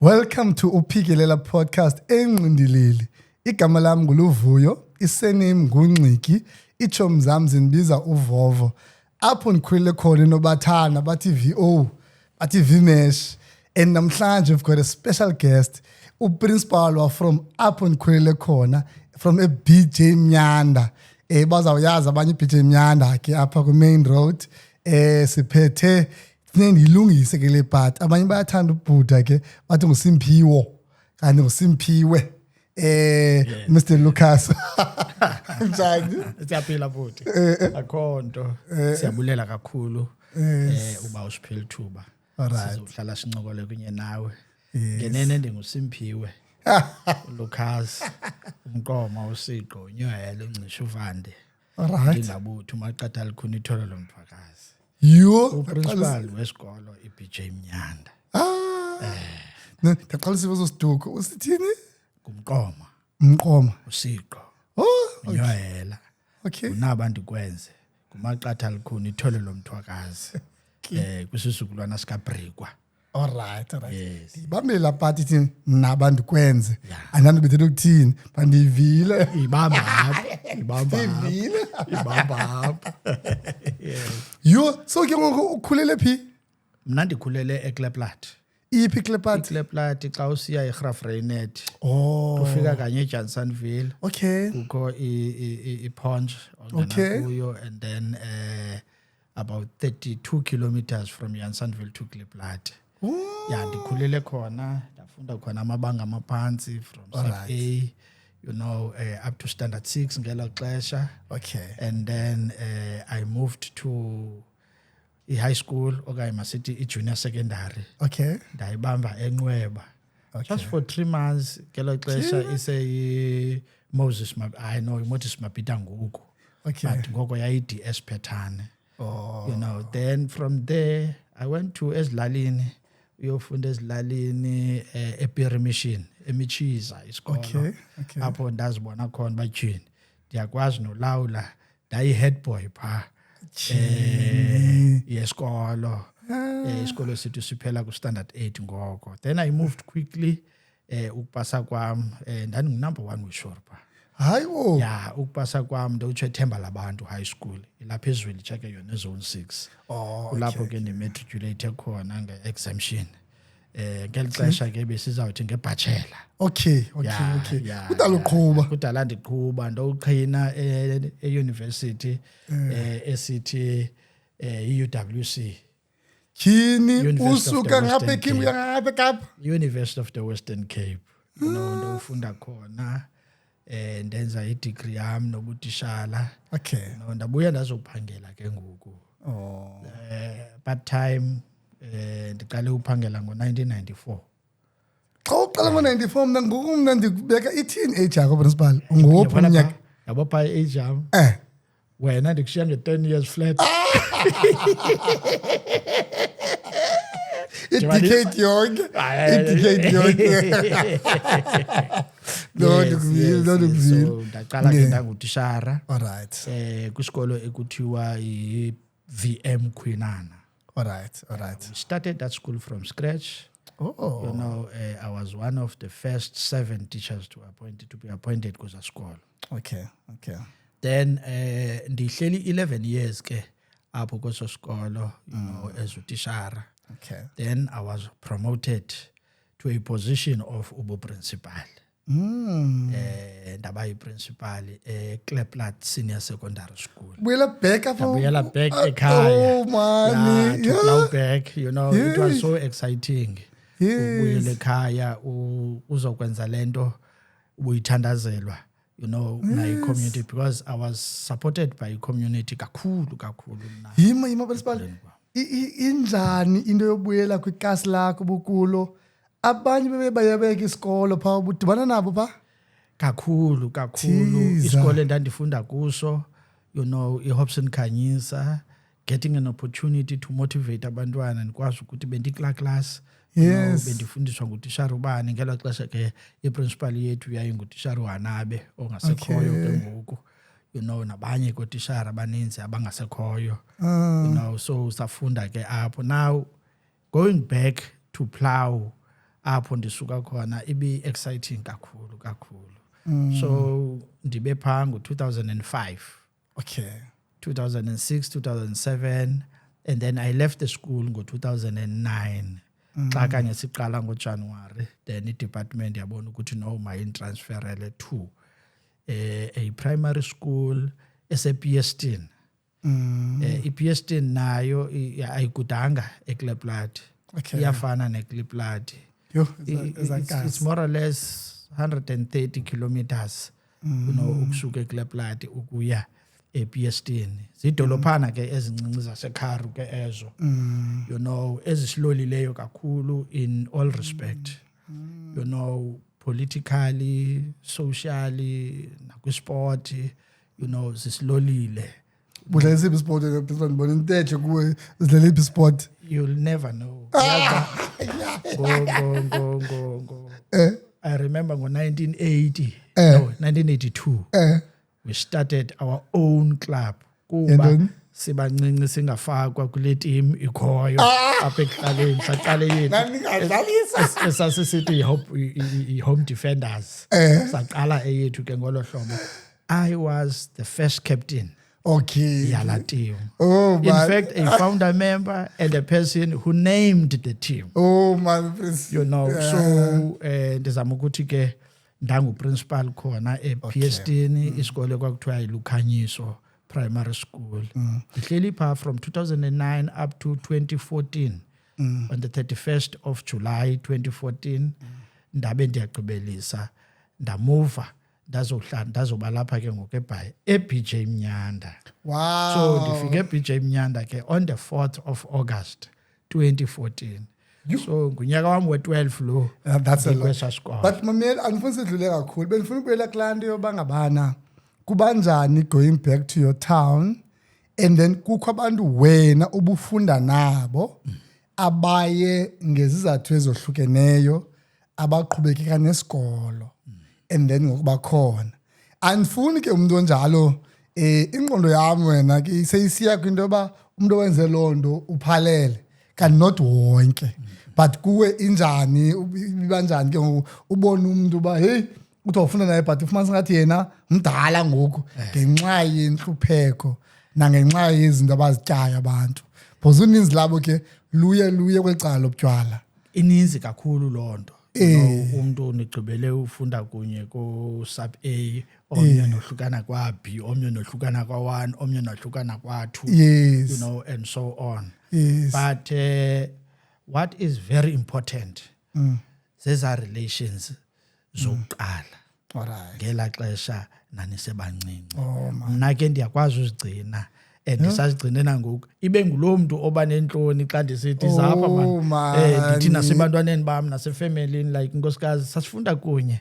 Welcome to Uphikelela podcast enqindilili. Igama lami nguLuvuyo, isename nguNciki, ichomi zami zinibiza uVovo. Apho nikhulele khona nobathana bathi VO, bathi Vimesh. And namhlanje we've got a special guest, uprincipal from apho nikhulele khona, from a BJ Mnyanda. Bazawuyazi abanye BJ Mnyanda ke apha ku main road. Siphethe nendilungise ke le part abanye bayathanda ubhuda ke bathi nguSimphiwo kanti nguSimphiwe Mr Lucas njani siyaphila futhi akho nto siyabulela kakhulu uba usiphila ithuba sizohlala sincokole kunye nawe ngenene ndinguSimphiwe Lucas umqoma uSiqo unyohela uncisha uvande ndingabuthi umaqatha likhona itholo lomphakazi uprincipal wesikolo iBJ Mnyanda. Ndaqala sibuzo siduko usithini? Umqoma uSiqo. Unyohela. Okay. Unabantu kwenze. Kumaqatha likhona ithole lomthwakazi. Kwisizukulwana sikaBrikwa. Alright. Ibambela part ithi nabantu kwenze. Andani bethe ukuthini? Bandivile. Ibamba apha. So ke ukhulele phi? Mna ndikhulele eKleplat. Iphi Kleplat? Kleplat xa usiya eGraafreinet. Oh. Ufika kanye eJansonville. Okay. Kukho iPonch Okay. kuyo and then about 32 kilometers from Jansonville to Kleplat. Yeah, ndikhulele khona, ndafunda khona amabanga amaphansi from A, up to standard 6 ngelo xesha. Okay. And then I moved to high school okanye masithi junior secondary. Okay. Ndayibamba eNqweba. Okay. Just for 3 months ngelo xesha Moses Moses Mapita ngoku. Okay. But ngoko yayi-DS Phethane. Oh. Then from there I went to Ezilalini uyofunda Ezilalini ePiri Mission eMichiza isikolo. Okay. Apho ndazibona khona bathini ndiyakwazi nolawula ndayi-head boy pha yesikolo. Isikolo sethu siphela ku standard 8 ngoko. Then I moved quickly ukupasa kwam ndandingu-number 1 wishorpa. Hayi wo. Yeah, ukupasa kwam ndotsho ethemba labantu high school ilapha ezweni cheke yona ezone 6. Kulapho ke ndimatriculate khona nge-exemption. Ngeli xesha ke besizawuthi ngebachelor. Okay. Kudala uqhuba. Kudala ndiqhuba ndowuqhina euniversity esithi iUWC. Kini usuka ngapha eKimu ngapha Kapa? University of the Western Cape. Ndofunda khona ndenza i-degree yami nobutishala. Okay. Ndabuya ndazophangela ke ngoku. Part time ndiqale uphangela ngo-1994. Xa uqala ngo-94 mna ngoku mna ndikubeka i-teenage yakho principal. Ngowuphi umnyaka? Yabo pha i-age yam. Wena ndikushiya nge-10 years flat. Idicate yonke. No, ndikuvile. So ndaqala ke ndangutishara. Alright. Kwisikolo ekuthiwa yi-VM Khwinana. Alright. We started that school from scratch. I was one of the first 7 teachers to be appointed kuza school. Okay. Then ndihleli 11 years ke apho kweso sikolo as utishara. Okay. Then I was promoted to a position of ubu-principal. Ndaba yi-principal Kleplat Senior Secondary School. Buyela back ekhaya. Oh man. To plow back, it was so exciting. Ubuyele ekhaya uzokwenza lento uyithandazelwa. My community, because I was supported by community kakhulu. Yima principal. Injani into yobuyela kwikasi lakho bukulo? Abanye bebayabeka isikolo pha ubudibana nabo pha? Kakhulu. Isikole endandifunda kuso, iHobson Khanyisa, getting an opportunity to motivate abantwana ndikwazi ukuthi bendikla class. Yes. Bendifundiswa ngutishara ubani ngelo xesha ke iprincipal yethu yayingutishara uHanabe ongasekhoyo ke ngoku. Nabanye kotishara abaninzi abangasekhoyo. So safunda ke apho. Now going back to plow apho ndisuka khona ibi exciting kakhulu. So ndibe phaa ngo-2005. Okay. 2006, 2007, and then I left the school ngo-2009. Xa kanye siqala ngoJanuary, then i-department yabona ukuthi no mayintransferele to a primary school esePSton. iPSton nayo ayigudanga eKleplat. Okay. Iyafana neKleplat. It's more or less 130 kilometers ukusuka eKleplat ukuya ePSton. Zidolophana ke ezincinci zaseKharu ke ezo. Ezisilolileyo kakhulu in all respect. Politically, socially, nakwisport, zisilolile. Budlala isiphi sport ePittsburgh ngibona intethe kuwe sidlala iphi sport? You'll never know. Go. I remember ngo-1980, 1982, we started our own club. Kuba sibancinci singafakwa kule team ikhoyo apha ekuhlaleni saqale yethu esasisithi i-home defenders. Saqala eyethu ke ngolo hlobo. I was the first captain. Okay. Yala team. Oh, in fact, a founder member and a person who named the team. Oh man, so ndizama ukuthi ke ndangu principal khona ePSton isikole kwakuthiwa iLukhanyiso Primary School. Ndihleli pha from 2009 up to 2014. On the 31st of July 2014 ndabe ndiyagqibelisa ndamuva ndazoba lapha ke ngokeBhayi eBJ Mnyanda. Wow. So ndifike eBJ Mnyanda ke on the 4th of August 2014. So ngunyaka wami we-12 lo. That's a lot. But Mamela, andifuni sidlule kakhulu. Benifuna ukubuyela kulaa nto yoba ngabana kubanjani going back to your town, and then kukho abantu wena ubufunda nabo abaye ngezizathu ezohlukeneyo abaqhubekeka nesikolo. And then ngokuba khona andifuni ke umuntu onjalo ingqondo yami wena ke seyisiya kwinto yoba umuntu owenze loo nto uphalele kanti not wonke, but kuwe injani ibanjani ke ubona umuntu uba hey uthi ufuna naye but ufumanisa ngathi yena mdala ngoku ngenxa yenhlupheko nangenxa yezinto abazityayo abantu because uninzi labo ke luye kwecala lobutywala. Ininzi kakhulu loo nto. Umuntu nigqibele ufunda kunye ko-sub A, omnye nohlukana kwa-B, omnye nohlukana kwa-1, omnye nohlukana kwa-2. Yes. And so on. Yes. But what is very important, zeza relations zokuqala. Alright. Ngela xesha nanisebancinci. Mna ke ndiyakwazi uzigcina. And ndisazigcine nangoku ibe ngulo muntu oba nentloni xa ndisithi zapha man ndithi nasebantwaneni bam nasefemelini like inkosikazi sasifunda kunye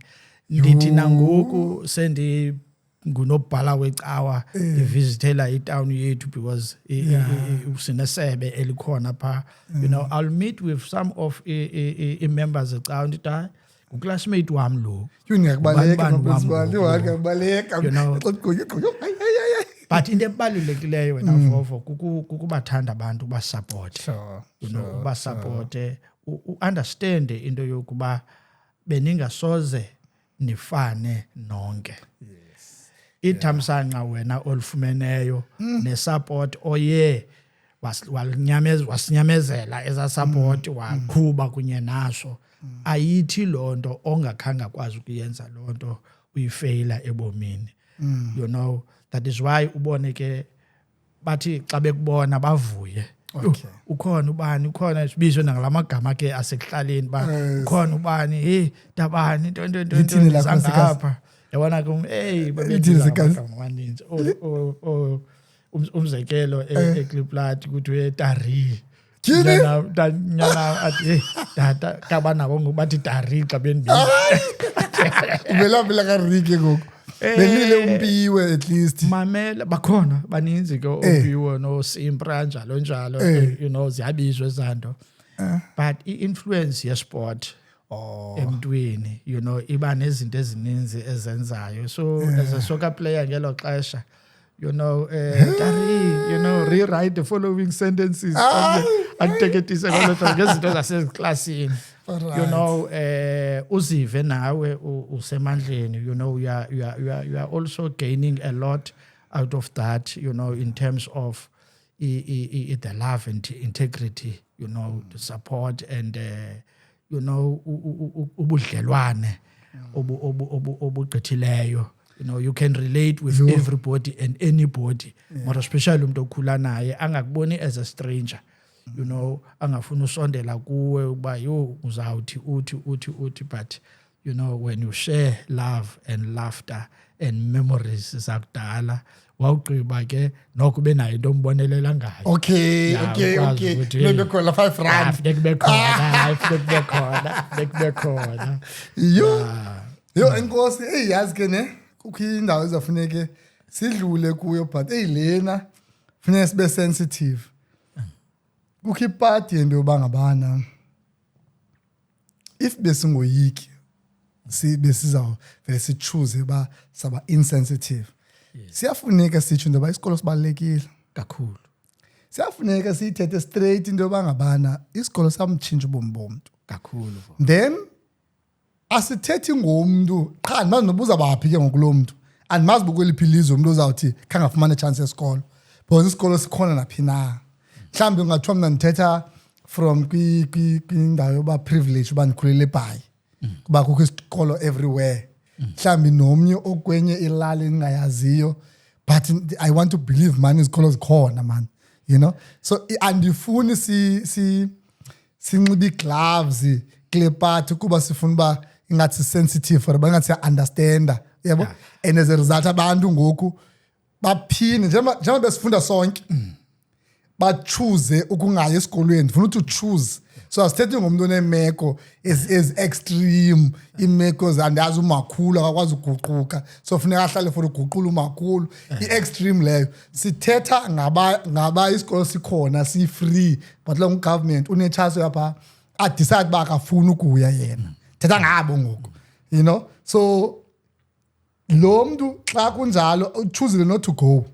ndithi nangoku ngunobhala wecawa ivisitela itown yethu because sinesebe elikhona pha. I'll meet with some of members ecawa ndithi uclassmate wami lo but into ebalulekileyo wena Vovo kukubathanda abantu ubasupport. Ubasupporte understand into yokuba beningasoze nifane nonke. Ithamsanqa wena olufumeneyo nesupport oye wasinyamezela eza support waqhuba kunye naso ayithi lonto ongakhanga akwazi ukuyenza lonto uyifeyila ebomini. That is why ubone ke bathi xa bekubona bavuye. Ukhona ubani ukhona isibizwe nangalamagama ke asekuhlaleni ba ukhona ubani hey tabani into sangapha yabona ku hey babethi amaninzi umzekelo eKleplat kuthi Tari nyana athi tata kabana konke bathi Tari xa bendibiza ubela karike ngoku benile umpiwe at least mamela bakhona baninzi ke umpiwe no Simpra njalo ziyabizwa ezanto but i-influence ye-sport emntwini iba nezinto ezininzi ezenzayo. So as a soccer player ngelo xesha Tari rewrite the following sentences akuteketise ngolo ngezinto zaseziklasini you know uzive nawe usemandleni, you know you are also gaining a lot out of that, you know, in terms of the love and integrity, you know, the support and you know ubudlelwane obugqithileyo. You know, you can relate with everybody and anybody, more especially umuntu okhula naye angakuboni as a stranger. You know, angafuna usondela kuwe uba yo uzawuthi uthi, but you know, when you share love and laughter and memories zakudala, wawugqiba ke noko ube nayo into ombonelela ngayo. Okay. Maybe call 5 rand. Funeka kube khona. Yo enkosi eyazi ke ne kukho indawo ezafuneke sidlule kuyo, but lena funeka sibe sensitive. Kukho ipart yento yoba ngabana if besingoyiki besizawuvele sichoose uba saba insensitive. Siyafuneka sitsho into yoba isikolo sibalulekile kakhulu. Siyafuneka siyithethe straight into yoba ngabana isikolo samtshintsha ubomi bomntu kakhulu. Then asithethi ngomntu qha andimazi noba uzawubaphi ke ngokuloo mntu, andimazi bukweliphi ilizwe umntu ozawuthi khangafumana itshansi yesikolo because isikolo sikhona naphi na. Mhlawumbi ungathiwa mna ndithetha from kwindawo yoba privilege uba ndikhulele eBhayi kuba kukho isikolo everywhere. Mhlawumbi nomnye okwenye ilali endingayaziyo, but I want to believe man izikolo zikhona man, you know. So andifuni sinxibe gloves kule part kuba sifuna uba ingathi sensitive for ba ingathi understand, yabo. And as a result abantu ngoku baphinde njengoba besifunda sonke choose ukungaya esikolweni, ufuna to choose. So asithethi ngomuntu onemeko is extreme, imeko zandazi umakhulu akakwazi ukuguquka, so funeka ahlale for uguqula umakhulu, i-extreme leyo. Sithetha ngaba isikolo sikhona si-free, but lo government unechance yapha adecide uba akafuni ukuya yena. Thetha ngabo ngoku, you know. So lo mntu xa kunjalo uchoose not to go,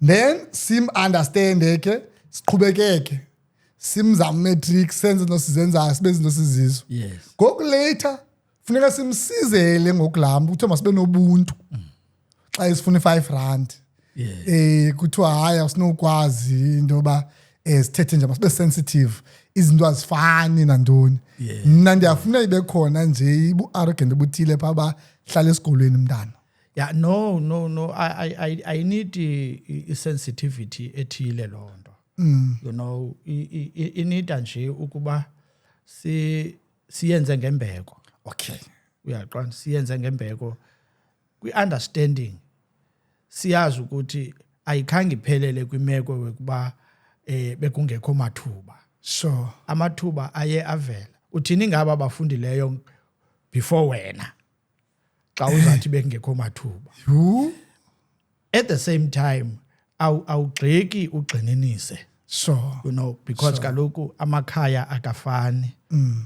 then sim understand ke siqhubekeke simzama matric senze nosizenzayo sibe izinto sizizo. Yes. Ngoku later funeka simsizele ngokulamba kuthiwa masibe nobuntu xa isifuna 5 rand. Kuthiwa hayi asinokwazi into yoba sithethe nje masibe sensitive, izinto azifani nantoni. Mna ndiyafuna ibe khona nje ibu-arrogant obuthile phaa bahlala esikolweni mntana. Yeah, no. I need sensitivity ethile loo nto. You know, inida nje ukuba siyenze ngembeko. Okay. Uyaqonda siyenze ngembeko. Kwi-understanding siyazi ukuthi ayikhange iphelele kwimeko wekuba bekungekho mathuba. Sure. Amathuba aye avela. Uthini ngaba abafundileyo before wena xa uzathi bekungekho mathuba. At the same time awugxeki ugxininise. Sure. You know, because kaloku amakhaya akafani.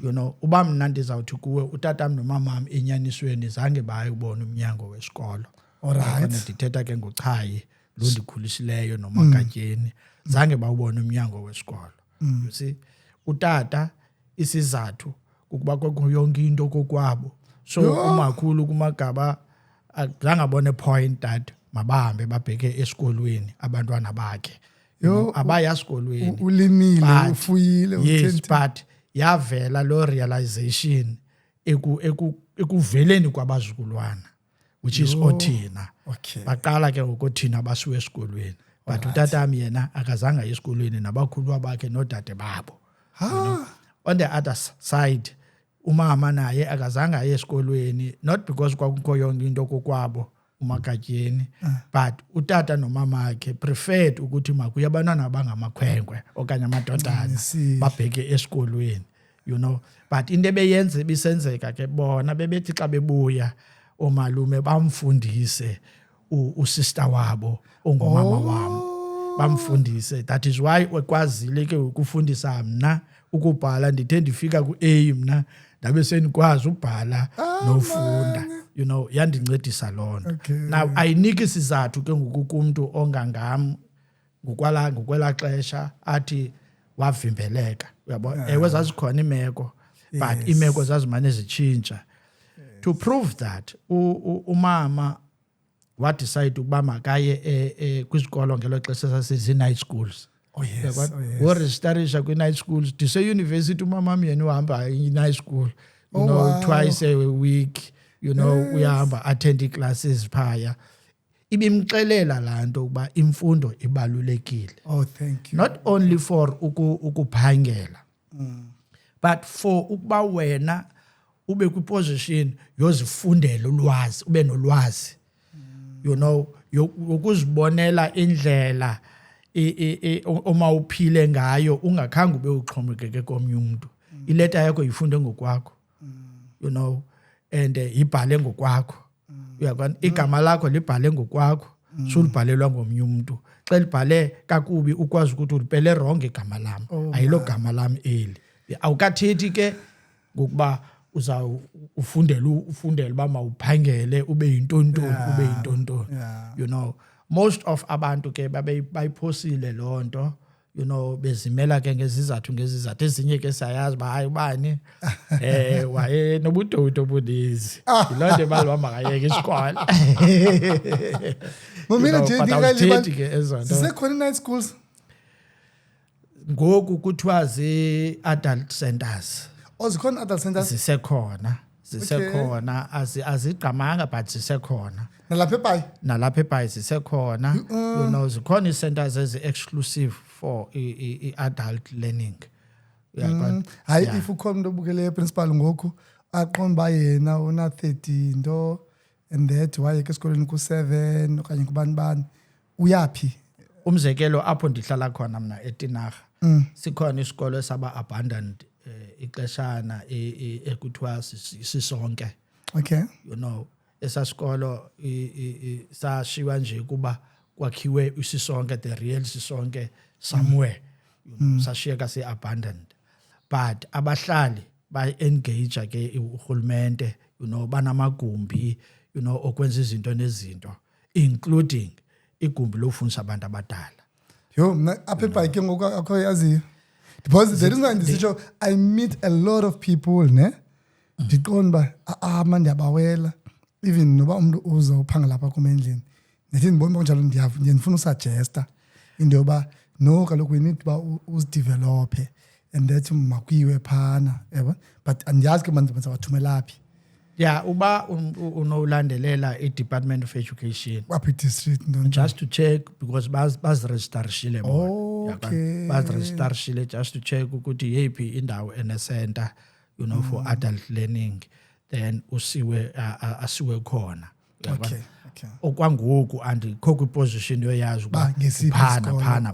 You know, uba mna ndizawuthi kuwe utatam nomamam enyanisweni zange bayibona umnyango wesikolo. Alright. Ndithetha ke ngochayi lo ndikhulisileyo nomagatyeni zange bawubona umnyango wesikolo. You see, utata isizathu ukuba kwakho yonke into kokwabo. So umakhulu kumagaba azangabone point that mabahambe babheke esikolweni abantwana bakhe. Abaya esikolweni ulimile ufuyile. Yes, but yavela lo realization ekuveleni kwabazukulwana, which is othina. Okay. Baqala ke ngokuthina basuwe esikolweni, but utatam yena akazanga esikolweni nabakhulu bakhe nodade babo. On the other side umama naye akazanga aye esikolweni, not because kwakukho yonke into kokwabo umagatyeni, but utata nomama akhe preferred ukuthi makuye abantwana abangamakhwenkwe okanye amadodana babheke esikolweni, you know. But into ebeyenze bisenzeka ke bona bebethi xa bebuya omalume bamfundise usister wabo ongumama wami, bamfundise. That is why wekwazile ke ukufundisa mna ukubhala, ndithe ndifika ku-A mna ndabe senikwazi ubhala nofunda, you know, yandincedisa loo nto. Okay. Now ayiniki isizathu ke ngoku kumntu ongangam ngokwela xesha athi wavimbeleka, uyabona. Ewe zazikhona imeko but imeko zazimane zitshintsha. To prove that umama decide ukuba makaye kwisikolo ngelo xesha sasezi-night schools. Worejistarisha kwi-night schools ndiseyunivesithi umamam yena uhamba i-night school twice a week uyahamba attend ii-classes phaya. Ibimxelela laa nto ukuba imfundo ibalulekile, thank you. not only for ukuphangela but for ukuba wena ube kwiposition yozifundela ulwazi, ube nolwazi ukuzibonela indlela oma uphile ngayo ungakhange ube uxhomekeke komnye umuntu. Ileta yakho yifunde ngokwakho, and ibhale ngokwakho. Uyabona, igama lakho libhale ngokwakho, sulibhalelwa ngomnye umuntu. Xa libhale kakubi ukwazi ukuthi ulipele wrong igama lam, ayilo gama lam eli. Awukathethi ke ngokuba ufundele uba mawuphangele ube yintontoni, ube yintontoni. Most of abantu ke bayiphosile loo nto, bezimela ke ngezizathu ezinye ke sayazi uba hayi ubani waye nobudoda obuninzi, yiloo nto baliba makayeke isikolo. Zisekhona i-night schools ngoku kuthiwa zii-adult centers. Zikhona adult centers? Zisekhona azigqamanga but zisekhona. Nalapha eBhayi zisekhona. Zikhona ii-centers ezi-exclusive for i-adult learning. Hayi, if ukhona umuntu obukele principal ngoku aqonda uba yena una-30 nto and that wayeke esikolweni ku-7 okanye kubani uyaphi? Umzekelo apho ndihlala khona mna eTinarha sikhona isikolo esaba-abandoned ixeshana ekuthiwa sisonke. Esasikolo sashiywa nje kuba kwakhiwe isisonke, the real sisonke somewhere, sashiyeka si-abandoned. But abahlali ba-engage ke urhulumente, banamagumbi, okwenza izinto nezinto, including igumbi lofundisa abantu abadala. Mna apha eBhayi ke ngoku akho yaziyo. Because the reason why ndisitsho, I meet a lot of people ndiqonda uba manje ndiyabawela, even noba umuntu uza uphangela apha kum endlini ndithi ndibona kunjalo ndifuna usuggesta into yoba no, kaloku we need uba uzidevelophe and that makuyiwe phana, yabo. But andiyazi ke ndizawathumela phi. Uba unowulandelela i-Department of Education apha i-district just to check, because bazirejistarishile bona. Bazirejistarishile just to check ukuthi yeyiphi indawo ene-center for adult learning, then asiwe khona. Okwangoku andikho kwiposition yoyazi uba phana.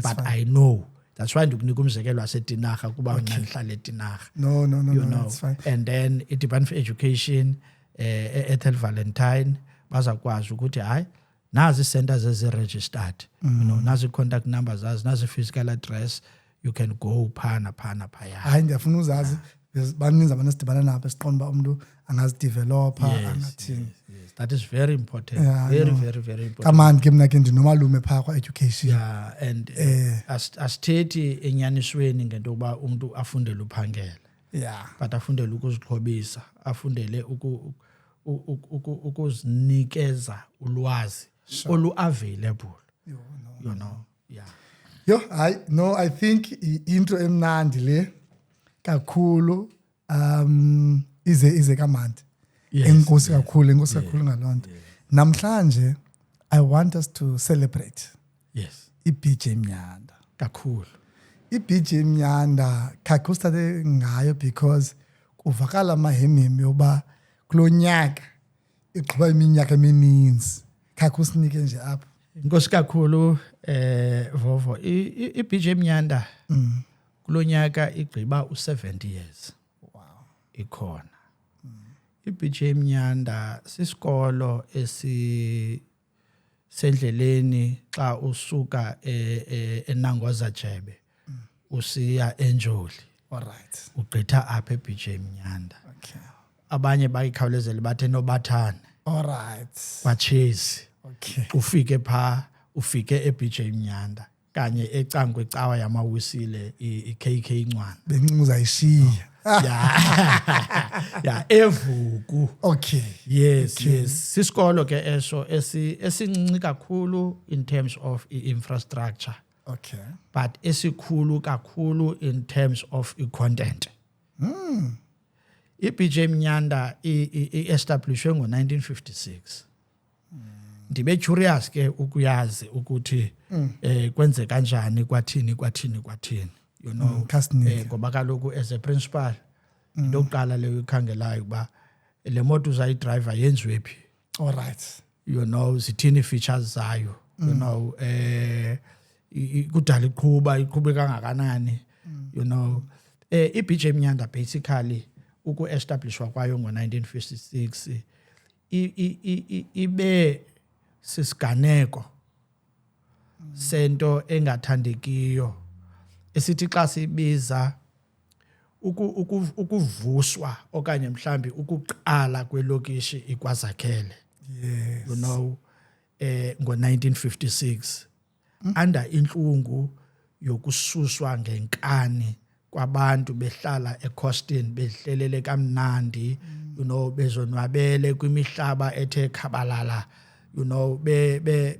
But I know, that's why ndikunika umzekelo waseTinarha kuba ndihlala eTinarha. No, that's fine. And then i-Department of Education Ethel Valentine bazakwazi ukuthi hayi nazi ii-centers ezi-registered, nazi ii-contact numbers zazi, nazi i-physical address, you can go phana phaya. Hayi, ndiyafuna uzazi, baninzi abantu esidibana nabo esiqonda uba umntu angazidevelopha angathini. That is very important. Very important. Kamandi ke mna ke ndinomalume phaa kwa-education. And asithethi enyanisweni ngento yokuba umntu afundele uphangela. But afundele ukuzixhobisa, afundele ukuzinikeza ulwazi olu-available. I think into emnandi le kakhulu ize kamandi. Enkosi kakhulu ngaloo nto. Namhlanje I want us to celebrate i-BJ Mnyanda kakhulu. I-BJ Mnyanda khakhe usithathe ngayo because kuvakala amahemhem yoba kulo nyaka igqiba iminyaka emininzi. Khakhe usinike nje apha. Inkosi kakhulu Vovo. I-BJ Mnyanda kulo nyaka igqiba u-70 years. Ikhona. I-BJ Mnyanda sisikolo sendleleni xa usuka eNangwaza Jebe usiya eNjoli. Alright. Ugqitha apha eBJ Mnyanda. Abanye bayikhawulezele bathe Nobathane. Alright. Bachezi. Ufike ufike eBJ Mnyanda. Kanye eCangwe ecawa yamawisile i-KK Ncwane. Bencinci uzayishiya. ya evuku. Okay. Yes. Sisikolo ke eso esincinci kakhulu in terms of infrastructure, Okay. but esikhulu kakhulu in terms of content. iBJ Mnyanda i-establishwe ngo-1956. Ndibe curious ke ukuyazi ukuthi kwenze kanjani kwathini. You know, ngoba kaloku as a principal into yokuqala leyo ikhangelayo ukuba le moto uzayidriver yenziwe phi. All right. You know, zithini features zayo. You know, kudala iqhube kangakanani. You know, iBJ Mnyanda basically uku-establishwa kwayo ngo-1956 ibe sisiganeko sento engathandekiyo esithi xa sibiza ukuvuswa okanye mhlambi ukuqala kwelokishi iKwaZakhele. Yes. You know, ngo-1956 under inhlungu yokususwa ngenkani kwabantu behlala eCostin behlelele kamnandi, you know, bezonwabele kwimihlaba ethe khabalala, you know,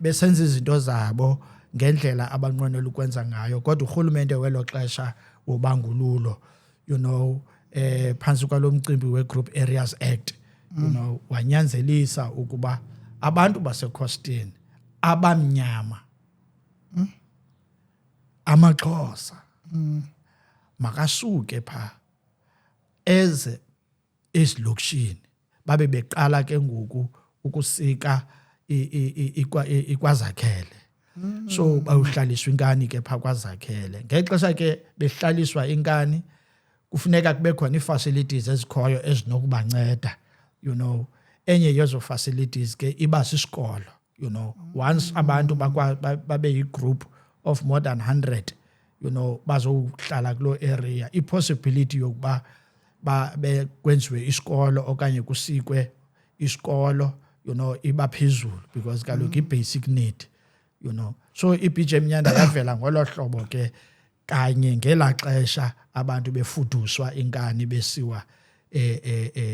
besenza izinto zabo ngendlela abanqwenela ukwenza ngayo. Kodwa urhulumente welo xesha wobangululo, you know, phansi kwalo mcimbi we-Group Areas Act, you know, wanyanzelisa ukuba abantu baseCostin abamnyama, amaXhosa, makasuke pha eze esilokishini babe beqala ke ngoku ukusika iKwaZakhele. So bawuhlaliswa inkani ke pha kwaZakhele. Ngexesha ke behlaliswa inkani kufuneka kube khona ii-facilities ezikhoyo ezinokubanceda, you know. Enye yezo facilities ke iba sisikolo, you know. Once abantu babe yi-group of more than 100, you know, bazohlala kulo area, i-possibility yokuba kwenziwe isikolo okanye kusikwe isikolo, you know, iba phezulu because kaloku i-basic need, you know. So iBJ Mnyanda yavela ngolo hlobo ke kanye ngelaa xesha abantu befuduswa inkani besiwa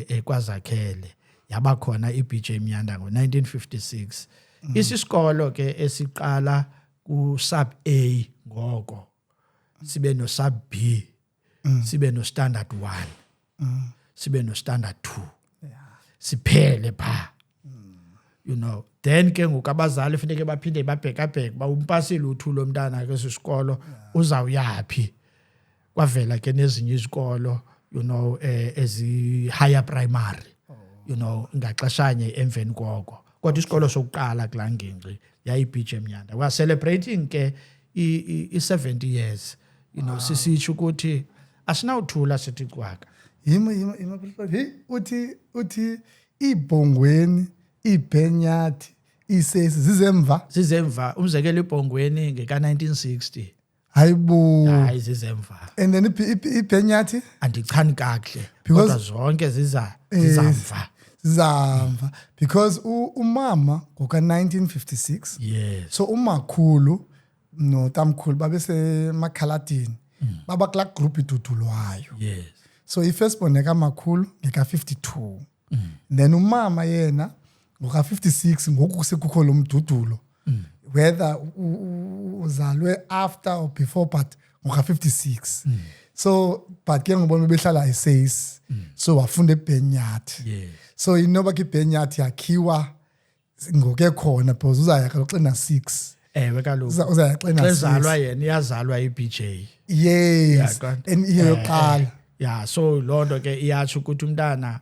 eKwaZakhele. Yaba khona iBJ Mnyanda ngo-1956. Isisikolo ke esiqala ku-sub A ngoko, sibe no sub B, sibe no standard 1, sibe no standard 2, siphele pha, you know. Then ke ngoku abazali funeke baphinde babhekabheke ba umpasile uthulo mntana ke sisikolo uzawuyaphi. Kwavela ke nezinye izikolo, you know, ezi-higher primary, you know, ngaxeshanye emveni koko. Kodwa isikolo sokuqala kulaa ngingqi yayiBJ Mnyanda. We are celebrating ke i-70 years, you know. Sisitsho ukuthi asinawuthula sithi cwaka. uthi iBhongweni, iBhenyathi, iSesi zizemva umzekelo iBhongweni ngeka-1960. Hayibo. Hayi zizemva. And then iBhenyathi andichani kakuhle kodwa zonke zizamva. Zizamva because umama ngoka-1956. Yes. So umakhulu notamkhulu babesemakhaladini baba kulaa group idudulwayo. Yes. So i-firstborn ekamakhulu ngeka-52. Then umama yena ngoka-56 ngoku sekukho lo mdudulo, whether uzalwe after or before, but ngoka-56. So but ke ngibona behlala eSesi, so wafunda eBhenyathi. Yes. So inoba ke iBhenyathi yakhiwa ngoke khona because uzayakha xena 6. Ewe kaloku uzayaxena 6. Ezalwa yena iyazalwa iBJ. Yes. And iyoqala. Yeah, so loo nto ke iyatsho ukuthi umntana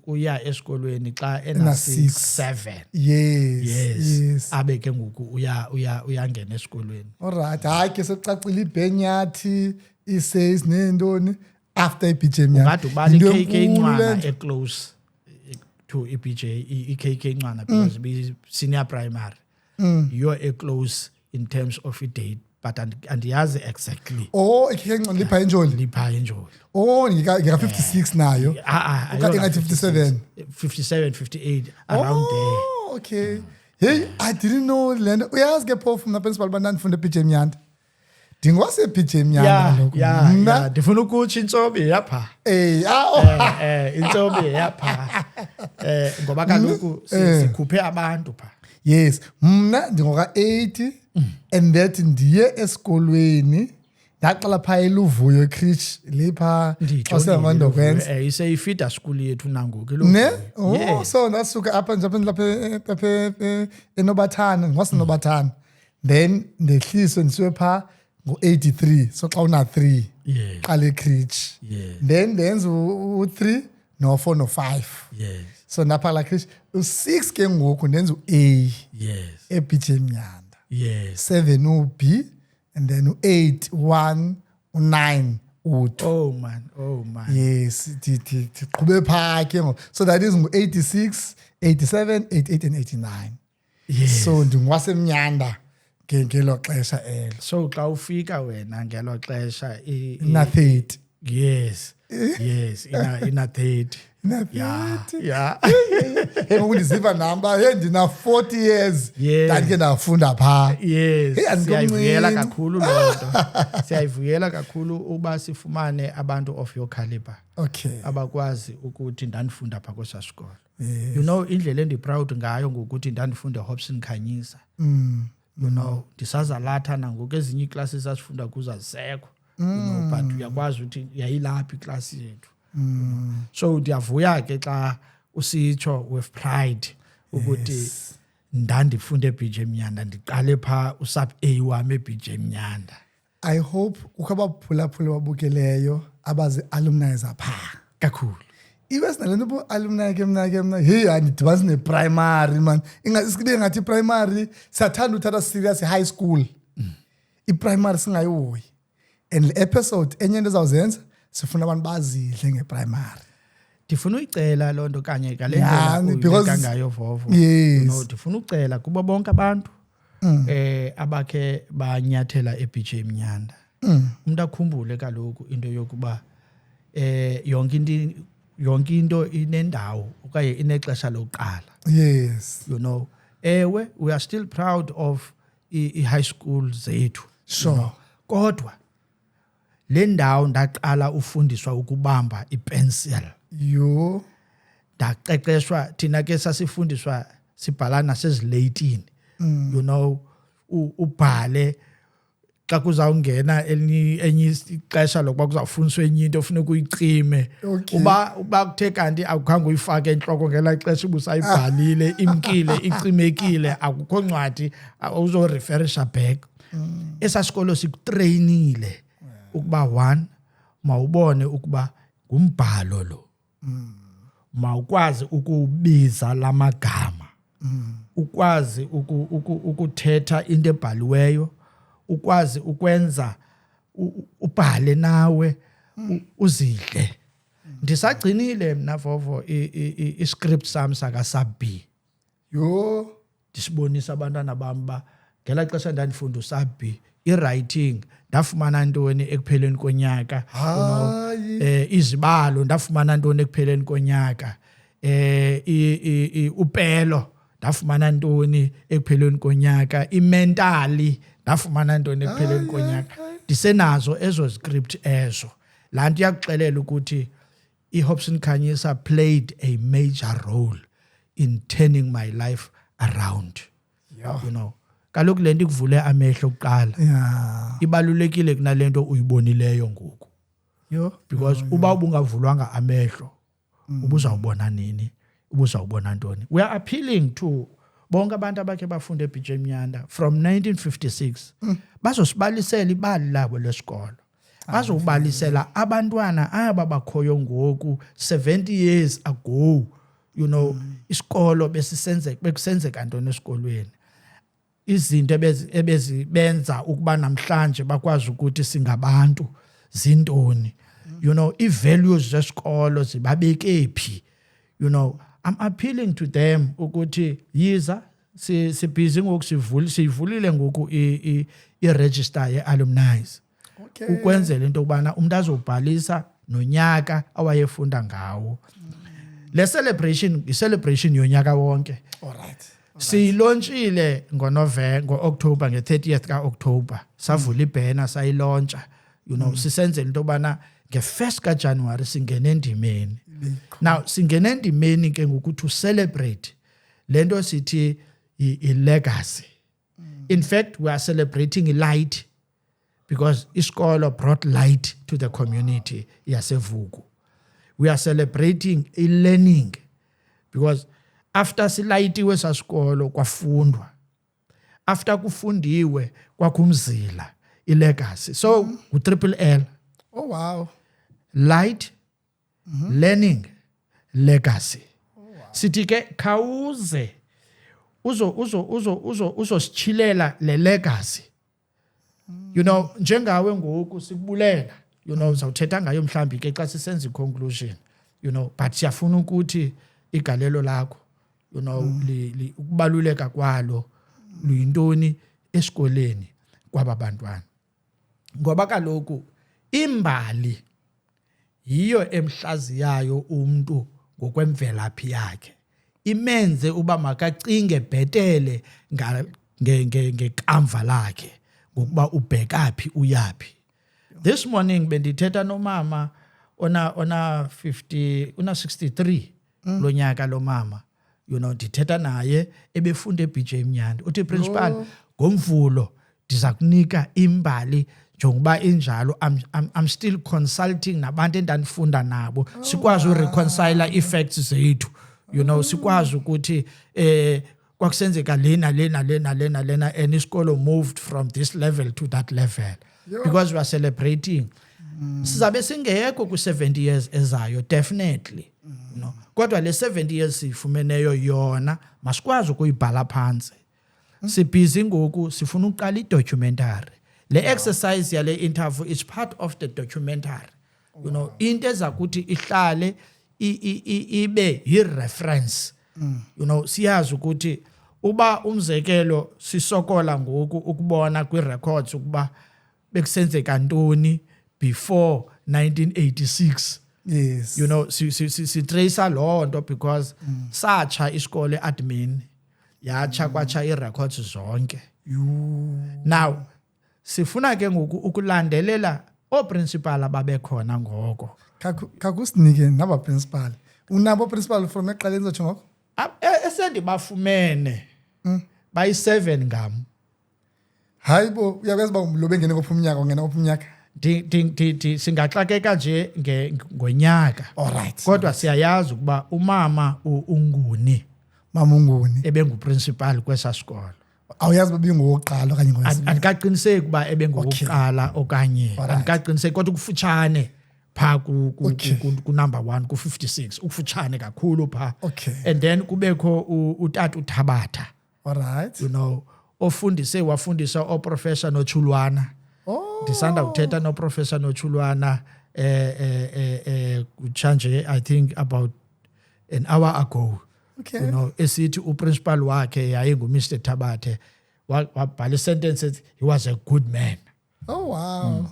uya esikolweni xa ena-6-7. Yes. Abe ke ngoku uyangena esikolweni. Alright, hayi ke secacile iBhenyathi, iSesi nentoni after iBJ Mnyanda. Ungathi ubani iKK Ncwana eclose to iBJ, iKK Ncwana because be senior primary. You're a close in terms of a date, but andiyazi exactly. Oh, iKK Ncwana lipha enjoli. Lipha enjoli. Oh, ngika-56 nayo. Ngathi 57. 57, 58 around there. Oh, okay. Hey, I didn't know lento. Uyazi ke phofu mna principal bandandifunda eBJ Mnyanda. Ndingwase BJ Mnyanda lokho. Yeah, ndifuna ukutsho intsobi yapha. Intsobi yapha. Ngoba kaloku sikhuphe abantu pha. Yes, mna ndingoka 80 and that ndiye esikolweni. Ndaqala pha eLuvuyo Creech lepha xasemandokwenza iseyifida school yethu nangoku ne so nasuka apha nje lapha eNobathana ngwaseNobathana then ndehliswe ndisiwe pha ngo83 so xa una 3 qala eCreech then ndenza u3 no4 no5 so napha la Creech u6 ke ngoku ndenza uA eBJ Mnyanda 7 uB and then 8, 1, 9, 2. Oh man. Yes, diqhube pha ke ngo. So that is ngo86, 87, 88 and 89. Yes. So ndingwase Mnyanda ngelo xesha elo. So xa ufika wena ngelo xesha na 30. Yes. ina 30. Yeah. Hey ngokuziva namba ndina 40 years ndike ndafunda pha. Yes. Siyayivuyela kakhulu lonto. Siyayivuyela kakhulu uba sifumane abantu of your caliber. Okay. Abakwazi ukuthi ndandifunda pha kwesasikolo. You know indlela endiproud ngayo ngokuthi ndandifunda Hobson Khanyisa. You know ndisazalatha nangoku ezinye iclasses asifunda kuzo azisekho. You know but uyakwazi ukuthi yayilapha iclass yethu. So ndiyavuya ke xa usitsho with pride ukuthi ndandifunde eBJ Mnyanda ndiqale pha usub A wami eBJ Mnyanda. I hope ukhabaphulaphula wabukeleyo abazi alumni zapha kakhulu. Ibe sinalento bo alumni ke mna hey andidibanisa ne primary man ingasibe ngathi primary siyathanda uthatha serious high school I-primary singayihoyi and le episode enye into ezawuzenza sifuna abantu bazidle ngeprimary. Ndifuna uyicela lonto kanye kalendlela uyikangayo Vovo. No ndifuna ucela kuba bonke abantu abakhe banyathela eBJ Mnyanda. Umuntu akhumbule kaloku into yokuba yonke into inendawo okanye inexesha lokuqala. Yes. You know we are still proud of high school zethu. Sure. You know? Kodwa le ndawo ndaqala ufundiswa ukubamba ipencil. Ndaqeqeshwa thina ke sasifundiswa sibhalana sezilatini. You know ubhale xa kuzawungena enye ixesha lokuba kuzawufundiswa enye into ofuna ukuyicime. Uba kuthe kanti akukhange uyifake enhloko ngela xesha ubusayibhalile imkile icimekile akukho ncwadi uzoreferisha back. Esasikolo sikutrainile ukuba 1 mawubone ukuba ngumbhalo lo. Mawukwazi ukubiza lamagama. Ukwazi ukuthetha into ebhaliweyo. Ukwazi ukwenza ubhale nawe uzidle. Ndisagcinile mina Vovo iscript sami saka sub B. Disibonisa abantwana bami ba ngela xesha ndandifunda usub B iwriting ndafumana ntoni ekupheleni konyaka izibalo ndafumana ntoni ekupheleni konyaka upelo ndafumana ntoni ekupheleni konyaka imentally ndafumana ntoni ekupheleni konyaka ndisenazo ezo script ezo la nto yakuxelela ukuthi iHobson Khanyisa played a major role in turning my life around. You know kaloku lento ikuvule amehlo okuqala ibalulekile kunalento uyibonileyo ngoku because uba ubungavulwanga amehlo ubuzawubona nini ubuzawubona ntoni. We are appealing to bonke abantu abakhe bafunda eBJ Mnyanda from 1956 bazosibalisela ibali labo lesikolo bazobalisela abantwana aba bakhoyo ngoku 70 years ago. You know isikolo bekusenzeka ntoni esikolweni izinto ebezibenza ukuba namhlanje bakwazi ukuthi singabantu zintoni. You know i-values zesikolo zibabeke phi. You know I'm appealing to them ukuthi yiza sibhizi ngoku sivulile ngoku i-register ye-alumni ukwenzela into kubana umuntu azobhalisa nonyaka awayefunda ngawo. Le celebration i-celebration yonyaka wonke. Alright. Siyilaunchile ngo-October nge-30th ka-October. Savula ibanner sayilauncha. Sisenzela into yobana nge-1st kaJanuwari singene endimeni. Now singene endimeni ke ngokuthi celebrate lento sithi i-legacy. In fact, we are celebrating light because isikolo brought light to the community yaseVuku. We are celebrating learning because after silayitiwe sasikolo kwafundwa. After kufundiwe kwakumzila i-legacy. So, triple L. Oh wow. Light, learning, legacy. Sithi ke khawuze uzosichilela le legacy. Njengawe ngoku sikubulela, uzawuthetha ngayo mhlambi ke xa sisenza i-conclusion, but siyafuna ukuthi igalelo lakho, ukubaluleka kwalo luyintoni esikoleni kwaba bantwana. Ngoba kaloku imbali yiyo emhlaziyayo umuntu ngokwemvelaphi yakhe. Imenze uba makacinge bhetele ngekamva lakhe ngokuba ubhekaphi uyapi. This morning bendithetha nomama ona 63 lo nyaka lo mama. Ndithetha naye ebefunda eBJ Mnyandi. Uthi principal ngomvulo ndiza kunika imbali njengoba injalo. I'm still consulting nabantu endandifunda nabo sikwazi ureconcile effects zethu. Sikwazi ukuthi kwakusenzeka lena and isikolo moved from this level to that level because we are celebrating. Sizabe singekho ku-70 years ezayo definitely. Kodwa le 70 years sifumeneyo yona masikwazi ukuyibhala phansi. Sibhizi ngoku sifuna uqala i-documentary. Le exercise yale interview is part of the documentary. Into ezakuthi ihlale ibe yi-reference. Siyazi ukuthi uba umzekelo sisokola ngoku ukubona kwi-records ukuba bekusenzeka ntoni before 1986. Yes. Sitrace loo nto because satsha isikole admin yatsha kwatsha i-records zonke. Now sifuna ke ngoku ukulandelela oprincipal ababekhona ngoko. Kakusinike naba principal. Unabo principal from eqaleni zotsho ngoko? Esendibafumene bayi-7 ngam. Hayibo uyakwazi ba umlobe ngene kopha umnyaka ngena kopha umnyaka. Singaxakeka nje ngonyaka. Alright. Kodwa siyayazi ukuba umama uNguni, mama uNguni ebenguprincipal kwesasikolo. Awuyazi babingoqala okanye ngoyesibini. Andikaqiniseki ukuba ebengoqala okanye andikaqiniseki kodwa kufutshane pha ku number 1 ku 56 ukufutshane kakhulu pha. And then kubekho utata uThabatha. Alright. Wafundisa oprofessor noChulwana. Ndisanda uthetha noprofessor noChulwana kutshanje I think about an hour ago. Esithi uprincipal wakhe yayingu Mr Thabathe wabhala sentence he was a good man. Oh wow.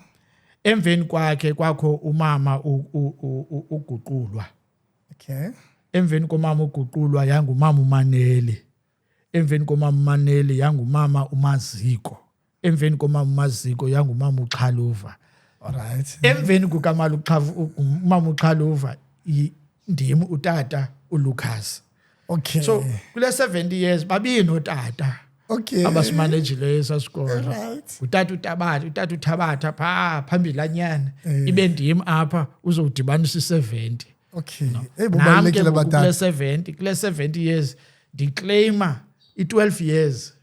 Emveni kwakhe kwakho umama uGuqulwa. Emveni komama uGuqulwa yangumama uManeli. Emveni komama uManeli yangumama uMaziko. Emveni komama uMaziko yangumama uXhaluva. Alright. Emveni umama uXhaluva ndim utata uLucas. So kule 70 years babini otata. Abasimanejileyo sasikolo. Utata uThabatha phambili anyana. Ibe ndim apha uzowudibanisa i-70. Ebubalekile batata. Kule 70 years ndiclaima i-12 years.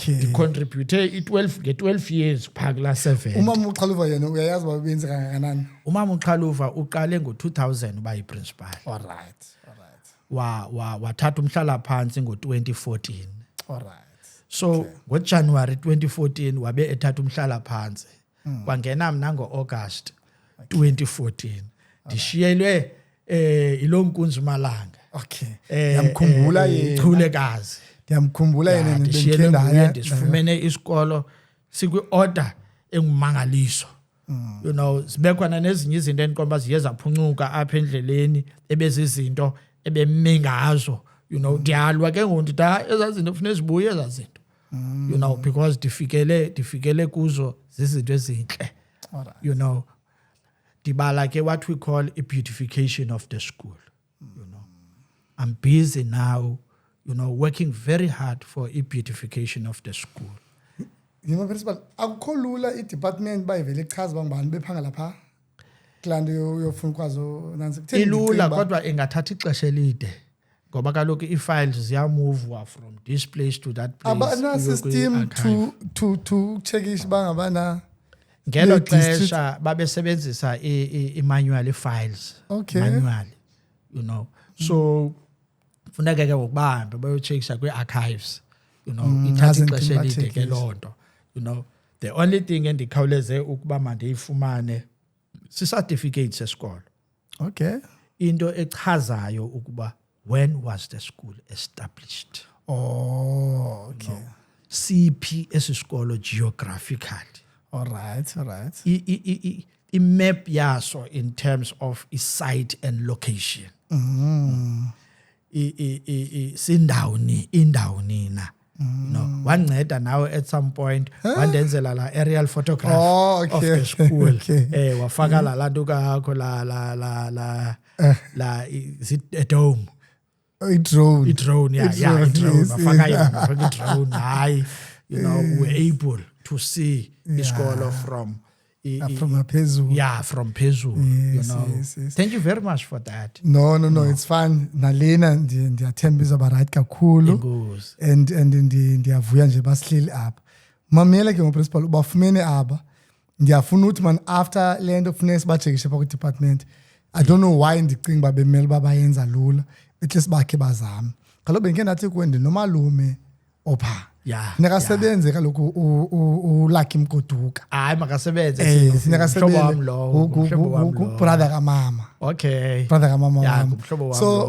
Ndicontribute nge-12 years phaa kula 7. Umama uXhaluva yena uyayazi babenze kangakanani? Umama uXhaluva uqale ngo-2000 uba yiprincipal. Alright. Wathatha umhlala phansi ngo-2014. Alright. So ngoJanuary 2014 wabe ethatha umhlala phansi. Kwangena mna ngo-August 2014. Ndishiyelwe iLonkunzi Malanga. Yamkhumbula yena. Chulekazi. Ndiyamkhumbula yena nibekhendaya. Ndisifumene isikolo sikwi-order engumangaliso. Sibekhona nezinye izinto endikomba ziye zaphuncuka apha endleleni ebezizinto ebeme ngazo, you know ndiyalwa ke ngoku ndithi ezazinto kufanele zibuye ezazinto you know because difikele kuzo zizinto ezinhle you know dibala ke what we call a beautification of the school you know I'm busy now you know working very hard for a beautification of the school yima principal akukho lula i-department bayivele ichaza bangibani bephanga lapha klando yofuna kwazo nansi ilula kodwa ingathatha ixesha elide ngoba kaloku i-files ziyamove from this place to that place abana system to checkisha bangabana ngelo xesha babesebenzisa i-manual files manual you know so funeka ke ukubahambe bayocheckisha kwi-archives you know ithatha ixesha elide ke lonto you know the only thing endikhawuleze ukuba mandiyifumane si-certificate sesikolo okay into echazayo ukuba when was the school established okay CP esisikolo geographically all right i-map yaso in terms of site and location indawuni na no wanceda nawe at some point wandenzela la aerial photograph of the school wafaka la lanto kakho la dome i-drone wafaka i-drone hayi you know we're able to see isikolo from phezulu from phezulu you know thank you very much for that no it's fine nalena ndiyathemba izoba right kakhulu and ndiyavuya nje basihleli apha mamela ke ngoprincipal ubafumene aba ndiyafuna ukuthi man after lento kufanele sibajekishe pha ku-department I don't know why ndicinga uba bemele uba bayenza lula at least bakhe bazame kaloku bendike ndathi kuwe nomalume opha nekasebenze kaloku uLucky Mgoduka hayi makasebenze brother kamama okay brother kamama so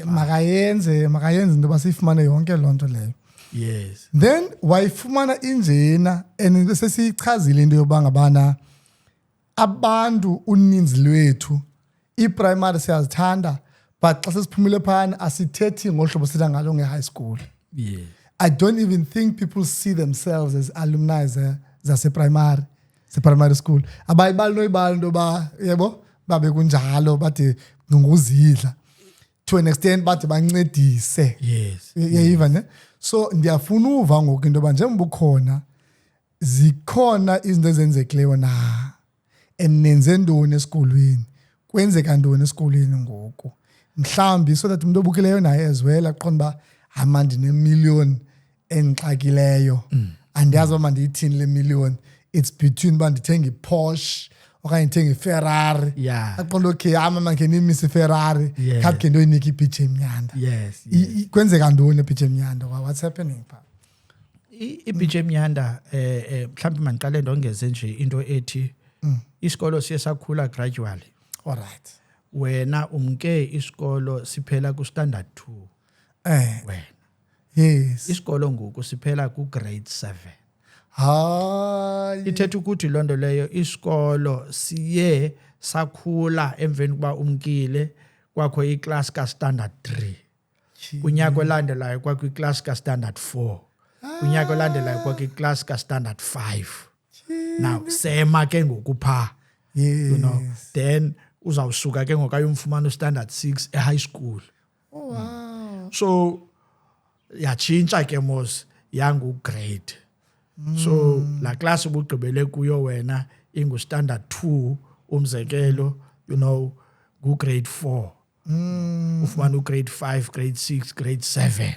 makayenze into basifumane yonke lonto leyo yes then wayifumana injena and sesichazile into yobangabana abantu uninzi lwethu i-primary siyazithanda but xa sesiphumile phana asithethi ngohlobo sithetha ngalo nge-high school yeah I don't even think people see themselves as alumni zase-primary school abayibali noyibali into ba yebo babe kunjalo bathi nguzidla to an extent bathi bancedise yes yayiva ne so ndiyafuna uva ngoku into yoba njengoba ukhona zikhona izinto ezenzekileyo na nenze ntoni esikolweni kwenzeka ntoni esikolweni ngoku mhlawumbi so that umuntu obukileyo naye ezwela aqonda uba hama ndine-million endixakileyo andiyazi uba mandiyithini le million it's between uba ndithenge i-Porsche okanye ndithenge iFerrari aqonda okay ama ngeke ndimise iFerrari khathi ke ndoyinika i-BJ Mnyanda kwenzeka ntoni e-BJ Mnyanda what's happening pha i-BJ Mnyanda mhlawumbi mandiqale ndongeze nje into ethi isikolo siye sakhula gradually all right wena umke isikolo siphela ku standard 2 wena yes isikolo ngoku siphela ku grade 7 hayi ithetha ukuthi lonto leyo isikolo siye sakhula emveni kuba umkile kwakho iclass ka standard 3 kunyaka olandelayo kwakho iclass ka standard 4 kunyaka olandelayo kwakho iclass ka standard 5 now sema ke ngoku pha you know then uzawusuka ke ngokayomfumana standard 6 e-high school wow so yatshintsha ke mos yangu grade so la class ubugqibele kuyo wena ingu standard 2 umzekelo you know ku grade 4 ufumana grade 5 grade 6 grade 7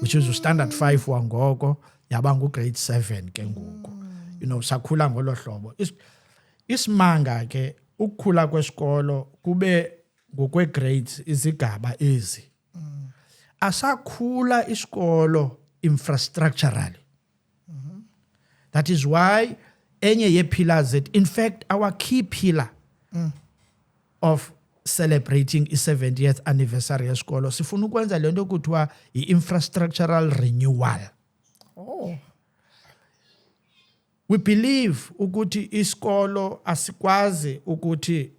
which is standard 5 wangoko yaba ngu grade 7 ke ngoku you know sakhula ngolo hlobo isimanga ke ukukhula kwesikolo kube ngokwe grades izigaba ezi asakhula isikolo infrastructurally that is why enye ye pillars that in fact our key pillar of celebrating i 70th anniversary yesikolo sifuna ukwenza lento kuthiwa i-infrastructural renewal we believe ukuthi isikolo asikwazi ukuthi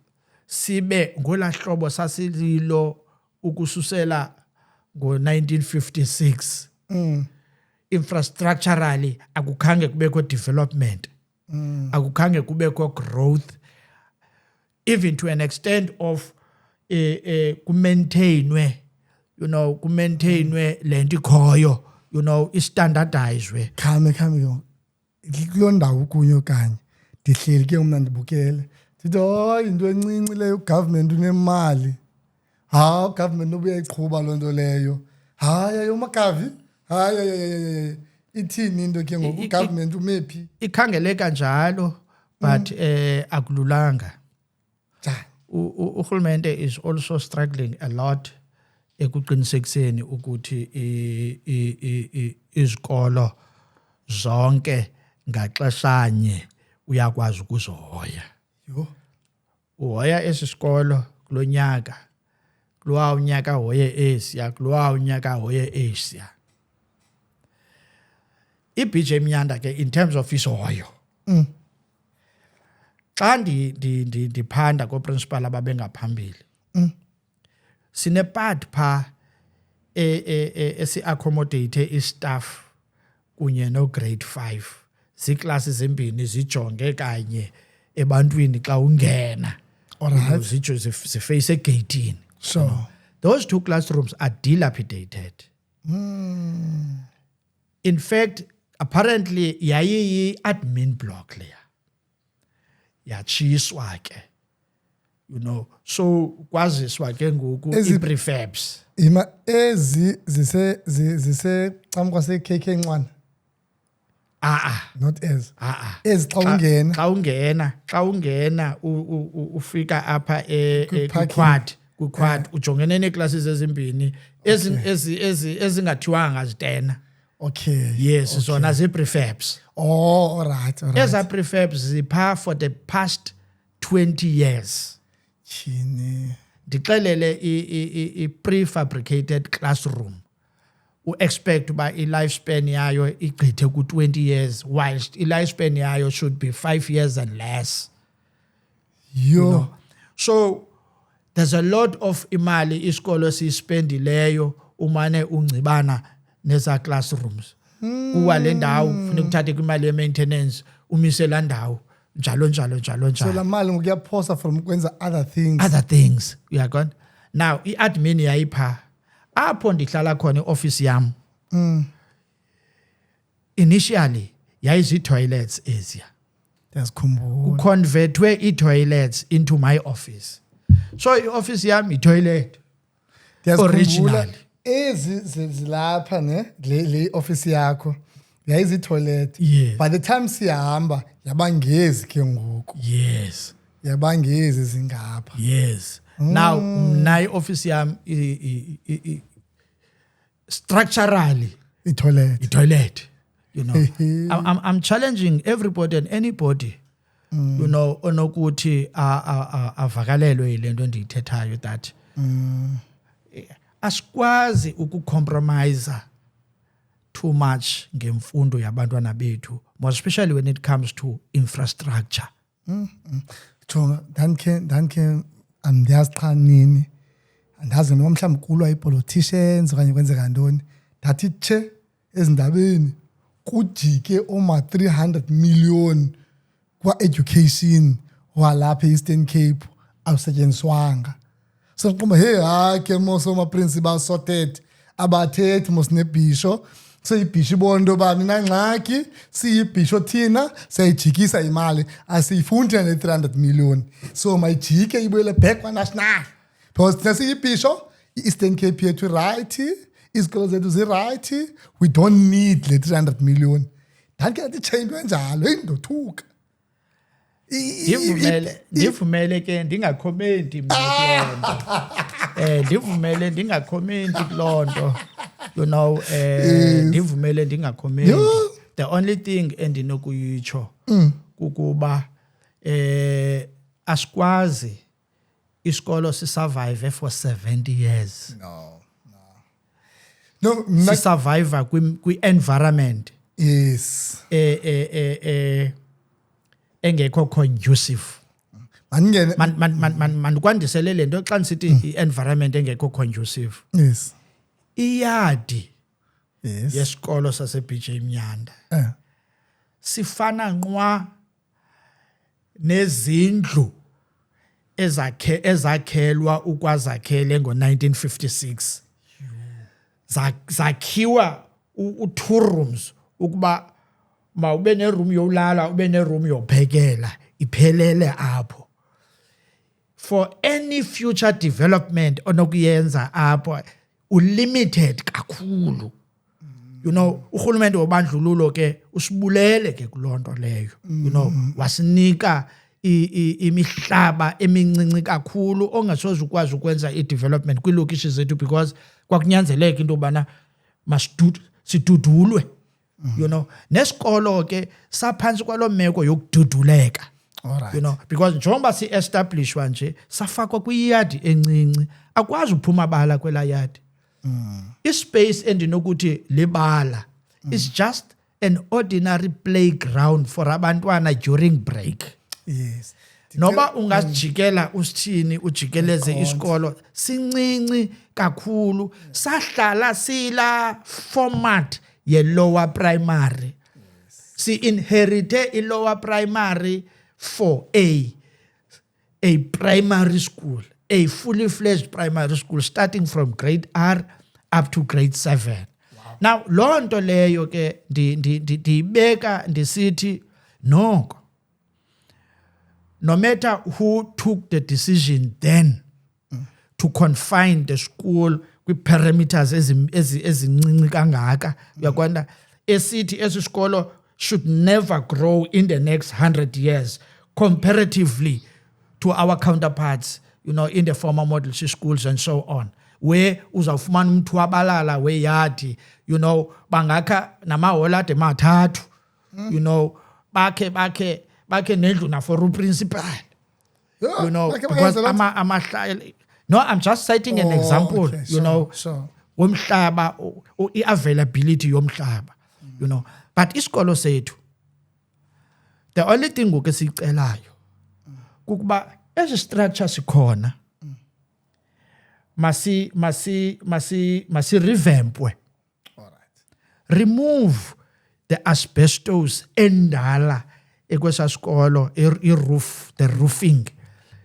sibe ngolahlobo sasililo ukususela ngo-1956 infrastructurally akukhange kubekho development, akukhange kubekho growth, even to an extent of kumaintainwe, kumaintainwe lento ikhoyo, istandardizwe. Khame kuloo ndawo kunyo kanye ndihleli ke mna ndibukele ndithi hayi into encinci leyo ugovernment unemali, ugovernment ubuyayiqhuba loo nto leyo, hayi uMagavi, hayi ithini into ke ngoku ugovernment umephi. Ikhangeleka njalo but akululanga. Urhulumente is also struggling a lot ekuqinisekiseni ukuthi izikolo zonke ngaxeshanye uyakwazi ukuzihoya. Uhoya esi sikolo kulonyaka, kulowa unyaka hoye esiya, kulowa unyaka hoye esiya. iBJ Mnyanda ke in terms of isihoyo, xa ndiphanda ko-principal ababengaphambili, sinepart pha esi-accommodate istaff kunye no-grade 5, ziiklasi zimbini zijonge kanye ebantwini xa ungena, ziface egeyitini. So those 2 classrooms are dilapidated. In fact, apparently yayiyi-admin block leya, yatshiswa ke, so kwaziswa ke ngoku i-prefabs. Ezi zise camkwa se-KK Ncwane. Not ezi. Ezi xa ungena ufika apha kuquad ujongene neeklasses ezimbini ezingathiwanga zitena. Okay. Yes, zona zii-prefabs. Oh, all right. Eza prefabs zipha for the past 20 years. Chini. Ndixelele i-prefabricated classroom expect uba i-lifespan yayo igqithe ku-20 years, whilst i-lifespan yayo should be 5 years and less. So there's a lot of imali isikolo siyispendileyo umane ungcibana neza classrooms. Kuwa le ndawo funeka uthathe kwimali ye-maintenance umise laa ndawo, njalo. So la mali ngokuyaphosa from kwenza other things. Uyaqonda? Now i-admin yayipha apho ndihlala khona i-office yam. Initially yayizii-toilets eziya. Ndiyazikhumbula. Convertwe i-toilets into my office. So i-office yam i-toilet originally. Ezi zilapha le office yakho yayizi-toilet. Yeah. By the time siyahamba yabangezi ke ngoku. Yes. Yabangezi zingapha. Yes. Now mna i-office yam structurally i-toilet. I'm challenging everybody and anybody onokuthi avakalelwe yile nto ndiyithethayo that asikwazi ukucompromise too much ngemfundo yabantwana bethu, more especially when it comes to infrastructure. Jonga ndandikhe andiyazi xa nini, andazi noma mhlawumbi kulwa i-politicians okanye kwenzeka ntoni, ndathi tshe ezindabeni kujike oma-300 million kwa-education walapha e-Eastern Cape awusetyenziswanga. So ngiqomba hayi ke mos oma-principal sorted abathethi mos nebhisho, so ibhisho ibona into yoba ninangxaki, siyibhisho thina siyayijikisa imali, asiyifundi ne-300 million, so mayijike ibuyele back kwa-national. Because thina siyibhisho, i-Eastern Cape yethu right, izikolo zethu zirayithi, we don't need le 300 million. Ndandike ndathi tshe into enjalo, ndothuka. Ndivumele ke ndingakhomenti mna kuloo nto. Ndivumele ndingakhomenti kuloo nto. Ndivumele ndingakhomenti. The only thing endinokuyitsho kukuba asikwazi isikolo sisurvive for 70 years. No, sisurvive kwi-environment. Yes. Engekho conducive. Mandingene. Mandikwandisele le nto xa ndisithi i-environment engekho conducive. Yes. Iyadi Yes. yesikolo sase-BJ Mnyanda Eh. sifana nqwa nezindlu ezakhelwa ukwazakhele ngo-1956 zakhiwa u-2 rooms ukuba mawube neroom yolala ube neroom yophekela iphelele apho. For any future development onokuyenza apho ulimited kakhulu. You know, urhulumente wobandlululo ke usibulele ke kulonto leyo. You know, wasinika imihlaba emincinci kakhulu ongasoze ukwazi ukwenza i-development kwiilokishi zethu because kwakunyanzeleka into yobana sidudulwe. You know, nesikolo ke saphantsi kwaloo meko yokududuleka. Alright. You know, because njengoba si-establishwa nje safakwa kwiyadi encinci akwazi uphuma bala kwelaa yadi. Ispace endinokuthi libala is just an ordinary playground for abantwana during break. Yes. Noba ungajikela usithini ujikeleze isikolo sincinci kakhulu sahlala sila format ye lower primary. Si inherite i lower primary for a primary school, a fully fledged primary school starting from grade R up to grade 7. Wow. Now loo nto leyo ke ndiyibeka ndisithi noko no matter who took the decision then to confine the school kwi-parameters ezincinci kangaka uyakwanda esithi esi sikolo should never grow in the next 100 years comparatively to our counterparts, you know, in the former model schools and so on, where uzawufumana umntu wabalala weyadi, you know, bangakha namaholade mathathu, you know, bakhe nendlu na for principal, you know, because no, I'm just citing an example, okay, you know, womhlaba, i-availability yomhlaba, you know, but isikolo sethu, the only thing ngoku esiyicelayo kukuba ezi structure sikhona masi revampwe. Remove the asbestos endala ekwesa sikolo roof, the roofing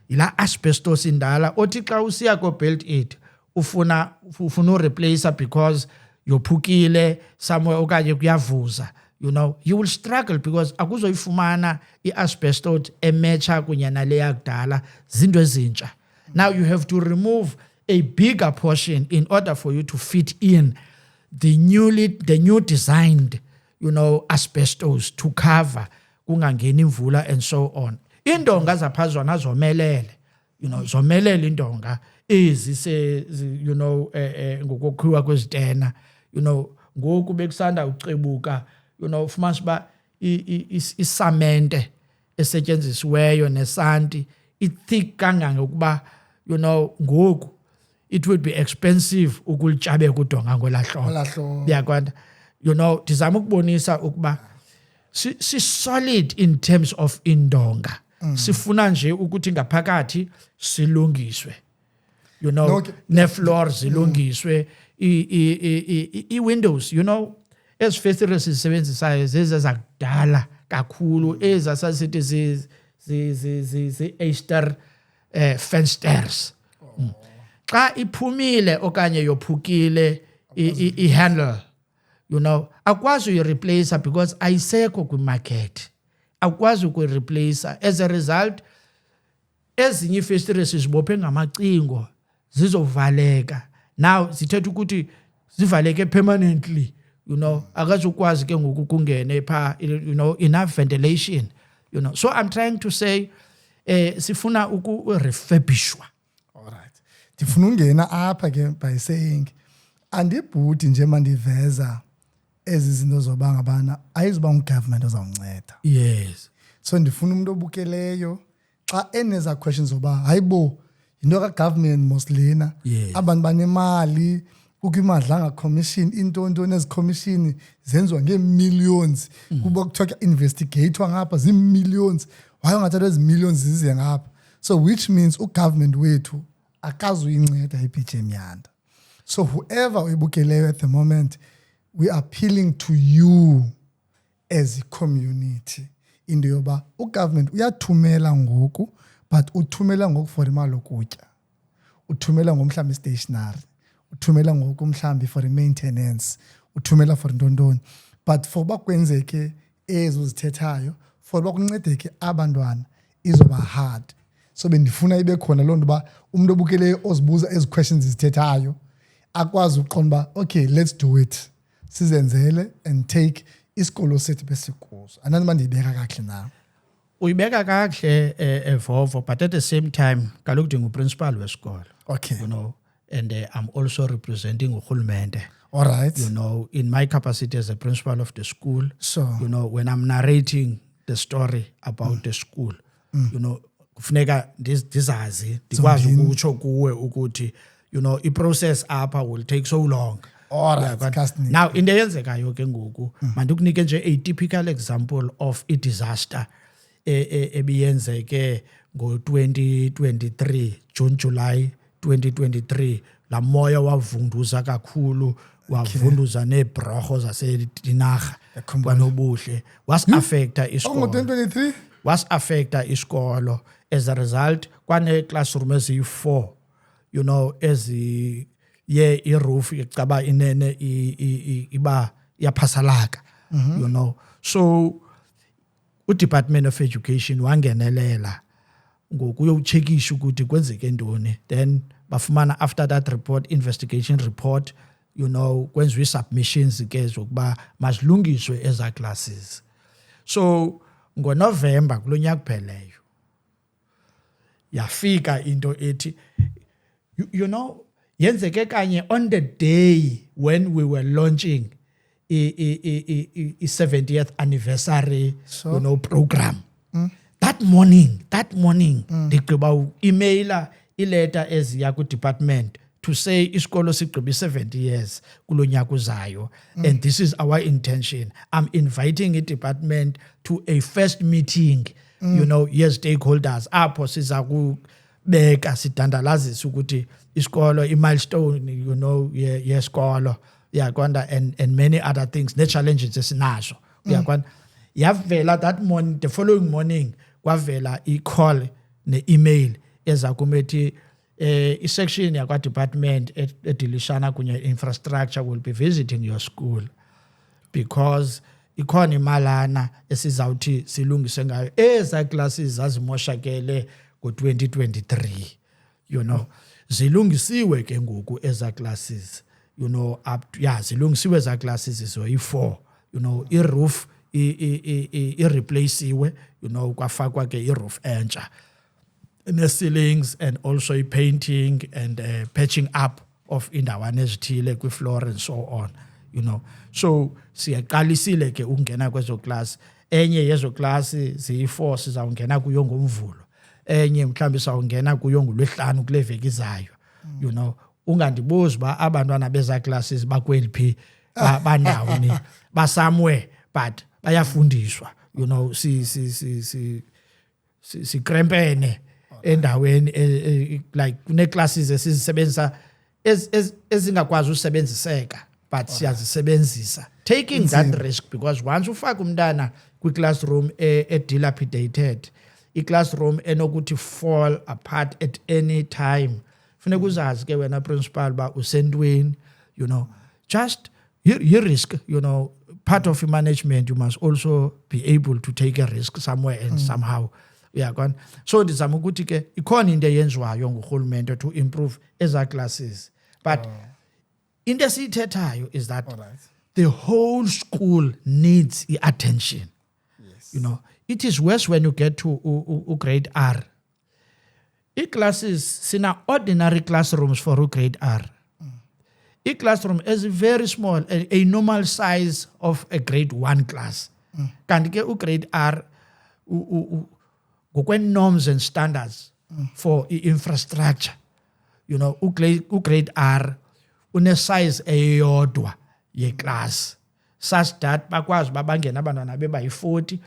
ila asbestos indala othi xa usiya ko build it ufuna replace because yophukile somewhere okanye kuyavuza. You know, you will struggle because akuzoyifumana i-asbestos emecha kunye naleya kudala zinto ezintsha. Now you have to remove a bigger portion in order for you to fit in the new designed, you know, asbestos to cover kungangeni imvula and so on. Indonga zaphazona zomelele, you know, zomelele indonga you know, ngokukhiwa kwezitena, you know, ngoku bekusanda ucebuka, you know, fumanisa uba isamente esetyenzisiweyo nesanti ithick kangangokuba, you know, ngoku it would be expensive ukulitshabe kudonga ngolahlobo. Yakwanda, you know, ndizama ukubonisa ukuba si solid in terms of indonga. Sifuna nje ukuthi ngaphakathi silungiswe. You know, ne-floors zilungiswe, i-windows, you know, ezi-factories zisebenzisayo zezakudala kakhulu ezasasithi zi-Easter fensters. Xa iphumile okanye yophukile i-handle, you know, akwazi uyireplace because ayisekho kwimarket. Akwazi ukuyireplace. As a result, ezinye ii-factories zibophe ngamacingo zizovaleka. Now zithetha ukuthi zivaleke permanently. You know, akazukwazi ke ngoku kungene pha, you know, enough ventilation, you know. So I'm trying to say sifuna ukurefurbishwa. Alright. Ndifuna ungena apha ke by saying andibhuti nje mandiveza ezi zinto zoba ngabana ayizuba ugovernment ozawunceda. Yes. So ndifuna umuntu obukeleyo xa eneza questions zoba hayibo into ka-government moslena, yes, abantu banemali ukwimadlanga commission into nezi commission zenziwa ngeemillions kuba kuthiwa investigatewa ngapha zii-millions waye ungathatha ezi millions zize ngapha. So which means ugovernment wethu akazuyinceda iBJ Miyanda. So whoever uyibukeleyo at the moment, we are appealing to you as a community. Into yoba ugovernment uyathumela ngoku, but uthumela ngoku for imali lokutya. Uthumela ngomhlawumbi stationery. Uthumela ngoku mhlawumbi for maintenance. Uthumela for ntoni. But for uba kwenzeke ezo zithethayo, for uba kuncedeke abantwana, izoba hard. So bendifuna ibe khona loo nto uba umntu obukeleyo ozibuza ezi questions zithethayo akwazi uqonda uba okay, let's do it. Sizenzele and take isikolo sethu besikuso. Anani uba ndiyibeka kakuhle na? Uyibeka kakuhle Vovo, but at the same time kaloku ndinguprincipal wesikolo. Okay. You know, and I'm also representing urhulumente. All right. You know, in my capacity as a principal of the school, Sure. you know, when I'm narrating the story about the school, you know, kufuneka ndizazi ndikwazi ukutsho kuwe ukuthi, you know, i-process apha will take so long. All right. Now into eyenzekayo ke ngoku mandikunike nje a typical example of a disaster ebiyenzeke ngo-2023 June July 2023 la moya wavunduza kakhulu wavunduza neebhrorho zasedinarha kwanobuhle was-affecta isikolo. 2023? Was-affecta isikolo. As a result kwane-classroom eziyi-4, you know, i-roof icaba inene iba iyaphasalaka, you know. So uDepartment of Education wangenelela ngokuyotshekisha ukuthi kwenzeke ntoni. Then bafumana after that report, investigation report, you know, kwenziwe submissions ke zokuba mazilungiswe eza classes. So ngoNovember kulonyaka kupheleyo yafika into ethi, you know, yenzeke kanye on the day when we were launching i 70th anniversary, Sure. you know, program. That morning ndigqiba emaila ileta eziya ku department to say isikolo sigqiba 70 years kulonyaka uzayo, and this is our intention. I'm inviting the department to a first meeting, you know, yes, stakeholders apho siza kubeka sidandalazisa ukuthi isikolo i-milestone, you know, yesikolo uyaqonda, and many other things, ne-challenges esinazo uyaqonda. Yavela that morning, the following morning kwavela i-call ne-email eza kumethi i-section yakwa-department edilishana kunye infrastructure will be visiting your school because ikhona imalana esizawuthi silungise ngayo eza classes zazimoshakele ngo-2023, you know. Zilungisiwe ke ngoku eza classes, you know, zilungisiwe eza classes zoyi-4, you know, i-roof i-replacewe, you know, kwafakwa ke i-roof entsha, ne-ceilings, and also i-painting and patching up of indawana ezithile kwi-floor and so on, you know. So siyaqalisile ke ukungena kwezo class. Enye yezo class ziyi-4 sizawungena kuyo ngoMvulo, enye mhlawumbi sawungena kuyo ngoLwesihlanu kule veki izayo, you know. Ungandibuzi uba abantwana beza classes bakweliphi bandawoni basamwe, but bayafundiswa, you know. Sikrempene endaweni like kune-classes esizisebenzisa ezingakwazi usebenziseka, but siyazisebenzisa, taking that risk, because once ufaka umntana kwi-classroom dilapidated, i-classroom enokuthi fall apart at any time, funeka uzazi ke wena principal ba usentweni, you know. Just you risk, you know. Part of management, you must also be able to take a risk somewhere and somehow. Uyaqonda. So ndizama ukuthi ke ikhona into eyenziwayo ngurhulumente to improve eza classes, but into esiyithethayo is that the whole school needs attention. Yes. You know, it is worse when you get to grade R. I-classes sina ordinary classrooms for grade R. I-classroom is very small, a normal size of a grade 1 class. Kanti ke grade R ngokwe-norms and standards for infrastructure, you know, grade R une-size eyodwa ye-class, such that bakwazi uba bangena abantwana bebayi-40,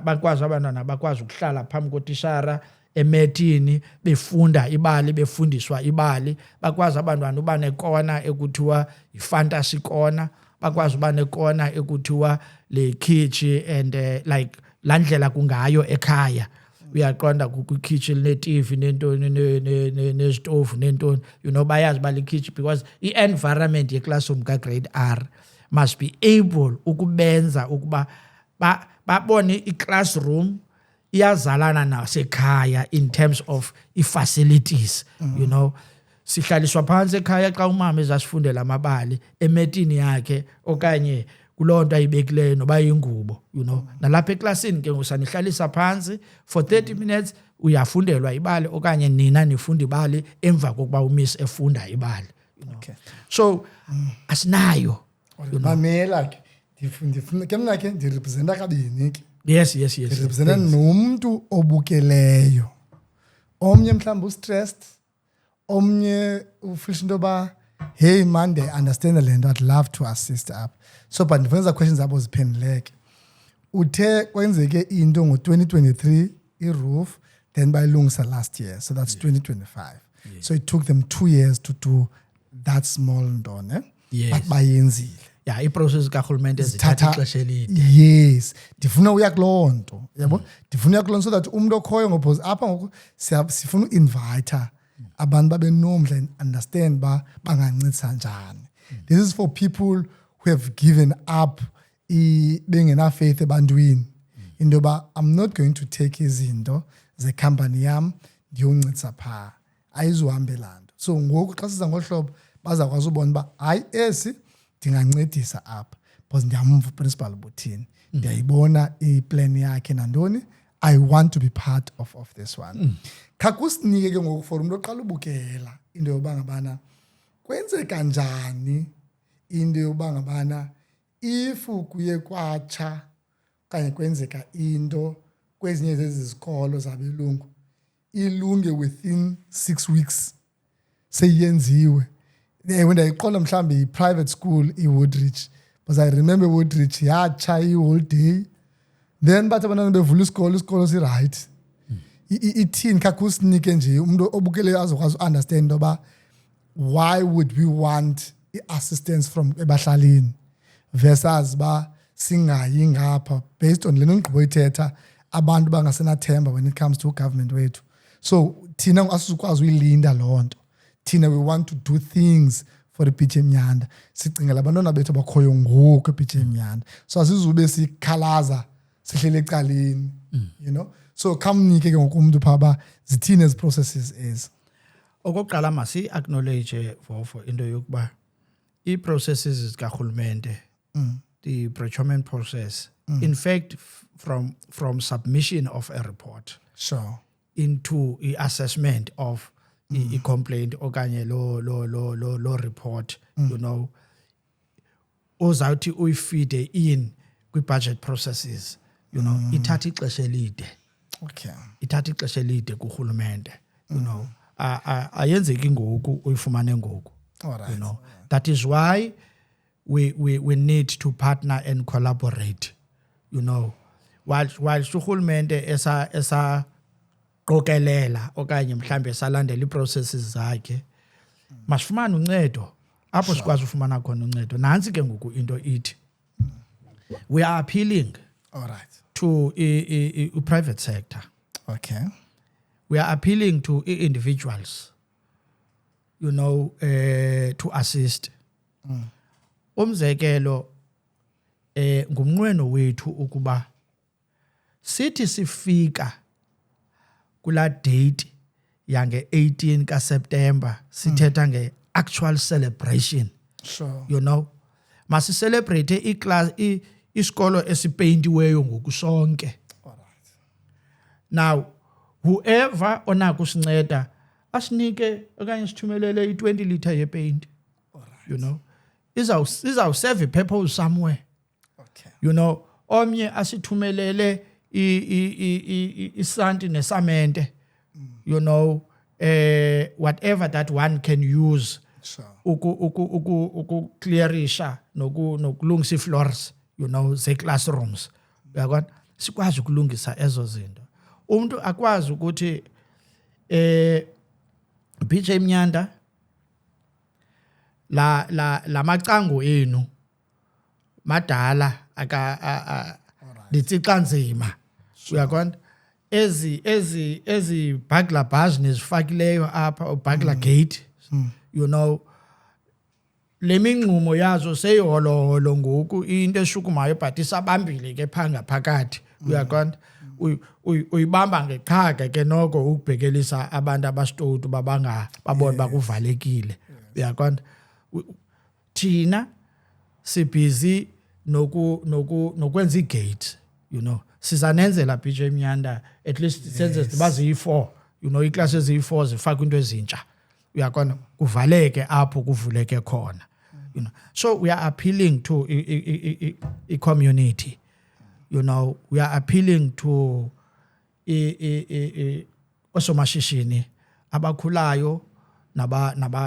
bakwazi abantwana bakwazi ukuhlala phambi kotishara emetini befunda ibali befundiswa ibali bakwazi abantwana uba nekona ekuthiwa yi-fantasy corner bakwazi uba nekona ekuthiwa le kitchen and like landlela kungayo ekhaya uyaqonda kukitchen ne-TV nentoni nezitofu nentoni bayazi ba le kitchen because i-environment ye-classroom ka-grade R must be able ukubenza ukuba babone i-classroom iyazalana nasekhaya in terms of i-facilities sihlaliswa phansi ekhaya xa umama ezasifundela amabali emetini yakhe okanye kuloo nto ayibekileyo noba yingubo nalapha eklasini ke ngusanihlalisa phansi for 30 minutes uyafundelwa ibali okanye nina nifunda ibali emva kokuba umiss efunda ibali Okay. So asinayo mamela ke ndifuna ke mna ke ndirepresenta kabini ke yes ndirepresenta nomuntu obukeleyo omnye mhlawumbe ustressed omnye ufisha into ba hey man they understand the land I'd love to assist up so but ndifuna questions abo ziphenduleke uthe kwenzeke into ngo2023 iroof then bayilungisa last year so that's 2025 so it took them 2 years to do that small ndone but bayenzile iprocess karhulumente zithatha ixesha elide yes ndifuna uya kuloo nto yabo ndifuna uya kuloo nto so that umuntu okhoyo ngoba apha ngoku sifuna uinvite abantu babe nomdla and understand ba bangancedisa njani this is for people who have given up bengena faith ebantwini into ba I'm not going to take izinto ze company yam ndiyoncedisa pha ayizuhambela nto so ngoku xa siza ngohlobo bazakwazi ubona ba hayi esi ndingancedisa apha because ndiyamva principal buthini ndiyayibona iplan yakhe nantoni I want to be part of this one khakusinike ke ngoku for umuntu oqala ubukela into yoba ngabana kwenzeka njani into yoba ngabana if kuye kwatsha kanye kwenzeka into kwezinye zezikolo zabelungu ilunge within 6 weeks seyenziwe when ndayiqonda mhlambe i-private school i-Woodridge because I remember Woodridge yatsha i-whole day then bathi abantwana bevula isikolo si-right ithini khakusinike nje umuntu obukeleyo azokwazi u-understand into yoba why would we want i-assistance from ebahlalini versus ba singayi ngapha based on lena ngqibo ithetha abantu bangasenathemba when it comes to government wethu so thina asizukwazi uyilinda loo nto thina we want to do things for iBJ Mnyanda sicingela abantwana bethu abakhoyo ngoku iBJ Mnyanda so asizube sikhalaza sihlele ecaleni so kamnike ke ngokumuntu phaba zithini ezi processes is okokuqala masi acknowledge for into yokuba i-processes zikarhulumente the procurement process in fact from submission of a report sure into the assessment of the complaint okanye lo report ozawuthi uyifeed in kwi-budget processes ithatha ixesha elide okay ithatha ixesha elide kurhulumente ayenzeki ngoku uyifumane ngoku alright that is why we need to partner and collaborate while urhulumente esa qokelela okanye mhlambe salandela iprocesses zakhe masifumane uncedo apho sikwazi ufumana khona uncedo nansi ke ngoku into ithi we are appealing alright to a private sector okay we are appealing to individuals to assist umzekelo ngumnqweno wethu ukuba sithi sifika kula date yange 18 kaSeptember sithetha ngeactual celebration sure masi celebrate iclass isikolo esipaintiweyo ngokusonke alright now whoever onako sinceda asinike okanye sithumelele i20 liter yepaint alright izawuserve i-purpose somewhere okay omnye asithumelele isanti nesamente whatever that one can use sure ukuclearisha nokulungisa floors ze-classrooms uyabona sikwazi ukulungisa ezo zinto umuntu akwazi ukuthi BJ Mnyanda la macango enu madala lithi kanzima uyaqonda ezi burglar bars nezifakileyo apha burglar gate you know leminqumo yazo seyiholo ngoku into eshukumayo but isabambile ke phanga phakathi uyaqonda uyibamba ngeqhaga ke noko ukubhekelisa abantu abastowuti babona bakuvalekile uyaqonda thina sibhizi nokwenza igate you know sizanenzela BJ Mnyanda at least senze baziyi4 you know iclass eziyi4 zifaka into ezintsha uyaqonda kuvaleke apho kuvuleke khona you know so we are appealing to a community you know we are appealing to osomashishini abakhulayo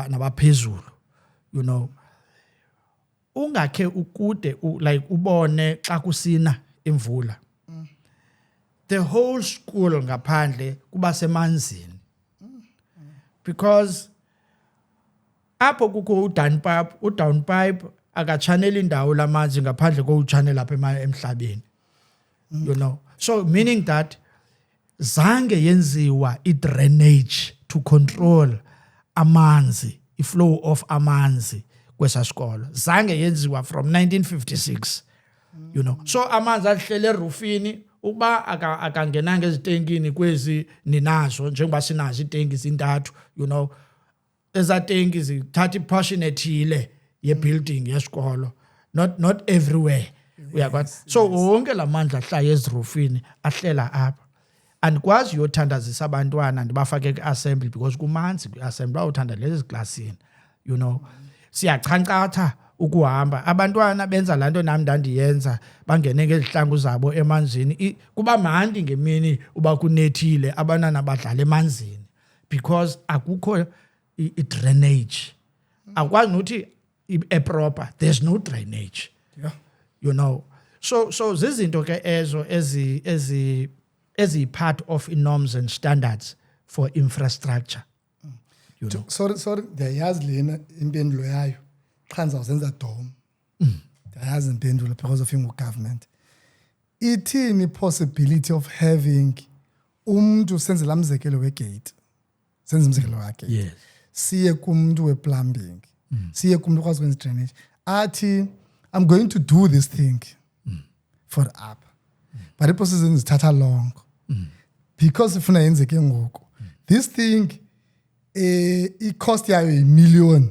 nabaphezulu you know ungakhe ukude like ubone xa kusina imvula the whole school ngaphandle kuba semanzini because apho kukho udownpipe akachanela indawo lamanzi ngaphandle kokuchannel apha emhlabeni you know so meaning that zange yenziwa i-drainage to control amanzi i-flow of amanzi kwesasikolo zange yenziwa from 1956 you know so amanzi ahlele erufini uba akangenanga ezitenkini kwezi ninazo njengoba sinazo itenki zintathu you know ezatenki zithatha iportion ethile ye-building yesikolo not everywhere uyakwazi so wonke lamandla ahlala ezirufini ahlela apha andikwazi uyothandazisa abantwana ndibafake ku-assembly because kumanzi ku-assembly bawuthanda lezi klasini you know siyachancatha ukuhamba abantwana benza lanto nami ndandiyenza bangene ngezihlangu zabo emanzini kuba mandi ngemini uba kunethile abantwana badlala emanzini because akukho i-drainage akwazi nokuthi proper there's no drainage you know so zizinto ke ezo ezi part of norms and standards for infrastructure you know sorry ndiyayazi lena impendulo yayo qha ndizawuzenza dom ndiyayazi impendulo because of government ithini possibility of having umuntu senze la mzekelo wegate senze umzekelo wakhe yes siye kumuntu we-plumbing siye kumuntu kwazi kwenza drainage athi I'm going to do this thing for up but the process izithatha long because ifuna yenzeke ngoku this thing i-cost yayo yi-1,000,000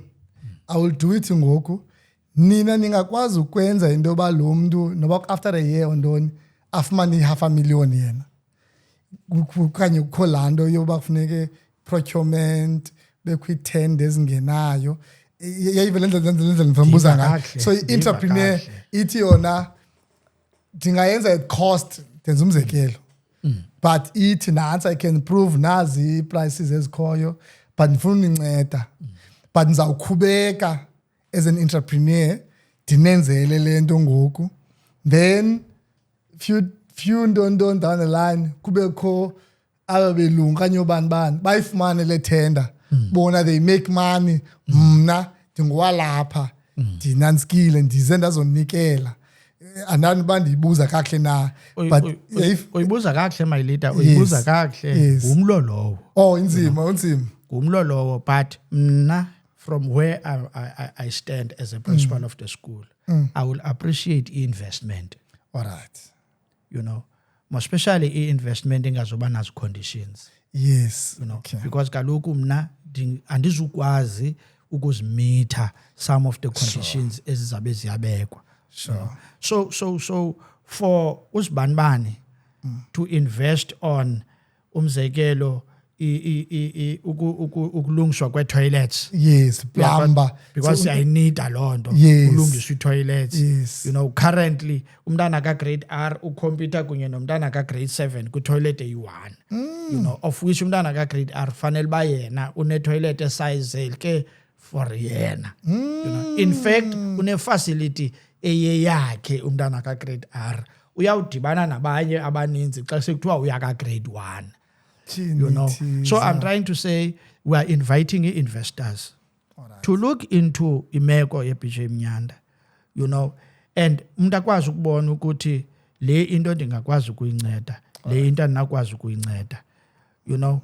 I will do it ngoku nina ningakwazi ukwenza into yoba lo mntu noba after a year ondoni afumane i-500,000 yena kanye kukho laa nto yoba kufuneke procurement bekwi-tender ezingenayo yayive le ndlela ndifambuza ngayo so i-entrepreneur ithi yona ndingayenza at cost ndenza umzekelo but ithi nantsi I can prove nazi i-prices ezikhoyo but ndifuna uninceda but ndizawukhubeka as an entrepreneur ndinenzele le nto ngoku then few ntonton down the line kubekho aba belungu kanye obani bayifumane le tender bona they make money mna ndingowalapha ndinanskile ndize ndazonikela andani bandiyibuza kakuhle na but uyibuza kakuhle my leader uyibuza kakuhle umlo lowo inzima umlo lowo but mna from where I stand as a principal of the school I will appreciate investment all right you know especially i-investment engazoba nazo conditions yes you know because kaloku mna andizukwazi ukuzimitha some of the conditions ezizabe ziyabekwa so for usibanibani to invest on umzekelo ukulungiswa kwe-toilets yes plumber because I need a lot of kulungiswa i-toilets you know currently umntana ka-grade R ukhompyutha kunye nomntana ka-grade 7 kwi-toilet eyi-1 you know of which umntana ka-grade R fanele uba yena une-toilet esayizeke for yena you know in fact une-facility eyeyakhe umntana ka-grade R uyawudibana nabanye abaninzi xa sekuthiwa uya ka-grade 1 you know. So I'm trying to say we are inviting investors to look into imeko ye-BJ Mnyanda, you know, and umuntu akwazi ukubona ukuthi le into ndingakwazi ukuyinceda, le into andinakwazi ukuyinceda, you know.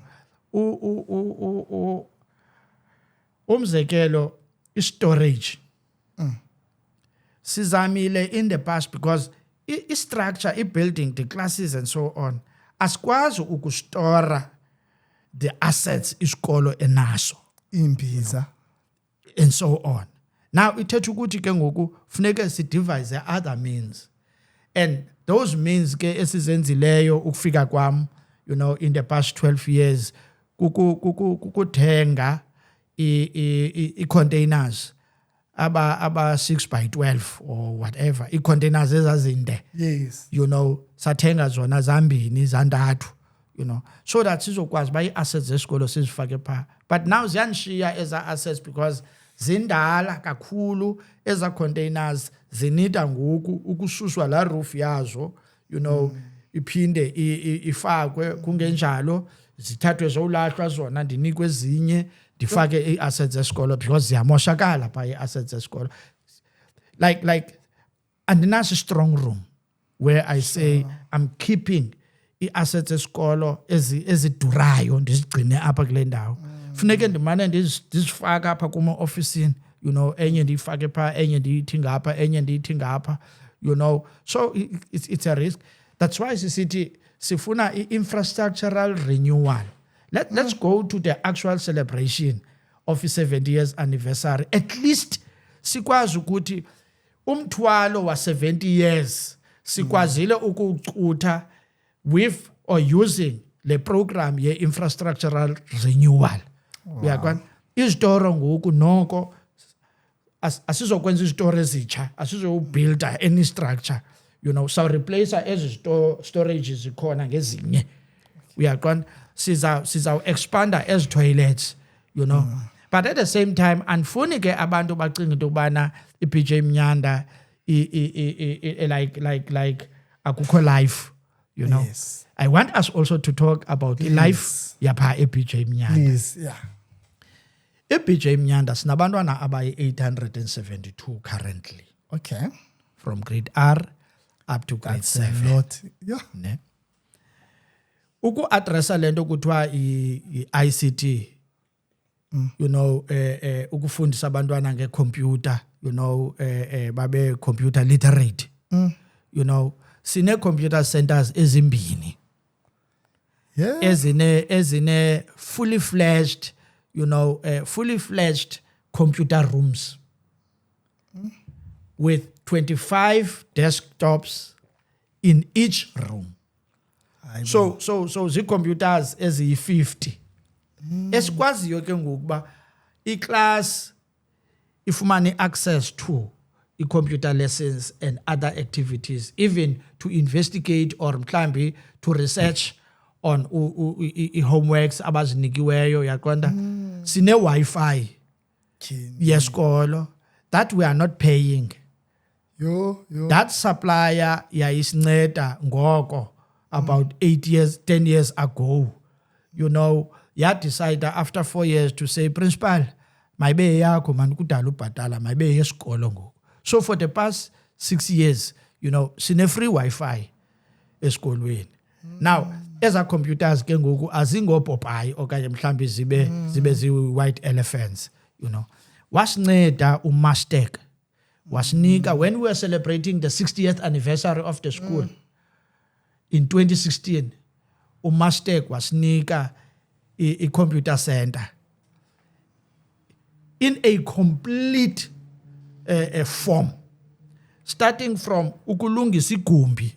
Umzekelo storage sizamile in the past because structure, building, the classes and so on, asikwazi ukustora the assets isikolo enaso imbiza and so on. Now ithetha ukuthi ke ngoku funeke si devise other means, and those means ke esizenzileyo ukufika kwam, you know, in the past 12 years kukuthenga i-containers aba 6x12 or whatever, i-containers ezazinde, yes, you know, sathenga zona zambini zantathu, you know, so that sizokwazi ba i-assets zesikolo sizifake pha. But now ziyanishiya eza assets because zindala kakhulu, eza containers zinida ngoku ukususwa la roof yazo, you know, iphinde ifakwe kungenjalo zithathwe zowulahlwa zona ndinikwe ezinye ndifake i-assets zesikolo because ziyamoshakala pha i-assets zesikolo. Like andinaso strong room where I say I'm keeping i-assets zesikolo ezidurayo ndizigcine apha kule ndawo. Funeke ndimane ndizifaka apha kuma-ofisini, you know, enye ndiyifake pha, enye ndiyithi ngapha, enye ndiyithi ngapha, you know. So it's a risk. That's why sisithi sifuna i-infrastructural renewal. Let's go to the actual celebration of the 70 years anniversary. At least sikwazi ukuthi umthwalo wa 70 years sikwazile ukucutha with or using le program ye infrastructural renewal. Uyakwana izitoro ngoku noko asizokwenza izitoro ezitsha, asizobuilda any structure, you know, so replace ezi storage zikhona ngezinye. Uyaqonda siza expanda ezi toilets, you know. But at the same time andifuni ke abantu bacinga into ubana iBJ Mnyanda like akukho life, you know. Yes. I want us also to talk about the life yapha eBJ Mnyanda. Please, yeah. eBJ Mnyanda sinabantwana abayi 872 currently, Okay. from grade R up to grade That's a 7. lot. Yeah. Ne? Uku-addressa lento kuthiwa i-ICT, you know, ukufundisa abantwana nge-computer, you know, babe computer literate, you know, sine-computer centers ezimbini, Yeah. ezine fully fledged, you know, fully fledged computer rooms with 25 desktops in each room. So zi-computers eziyi-50 esikwaziyo ke ngokuba i-class ifumane access to i-computer lessons and other activities, even to investigate or mhlambi to research on i-homeworks abazinikiweyo, yaqonda. Sine-Wi-Fi yesikolo that we are not paying. Yo. That supplier yayisinceda ngoko about 10 years ago, you know. Decide after 4 years to say, principal, mayibe yakho man kudala ubhatala, mayibe yesikolo ngoku. So for the past 6 years, you know, sine free Wi-Fi esikolweni. Now eza computers ke ngoku azingopopayi okanye mhlambi zibe zi-white elephants, you know. Wasinceda uMastek, wasinika when we were celebrating the 60th anniversary of the school in 2016, uMastek wasinika i-computer center in a complete form, starting from ukulungisa igumbi,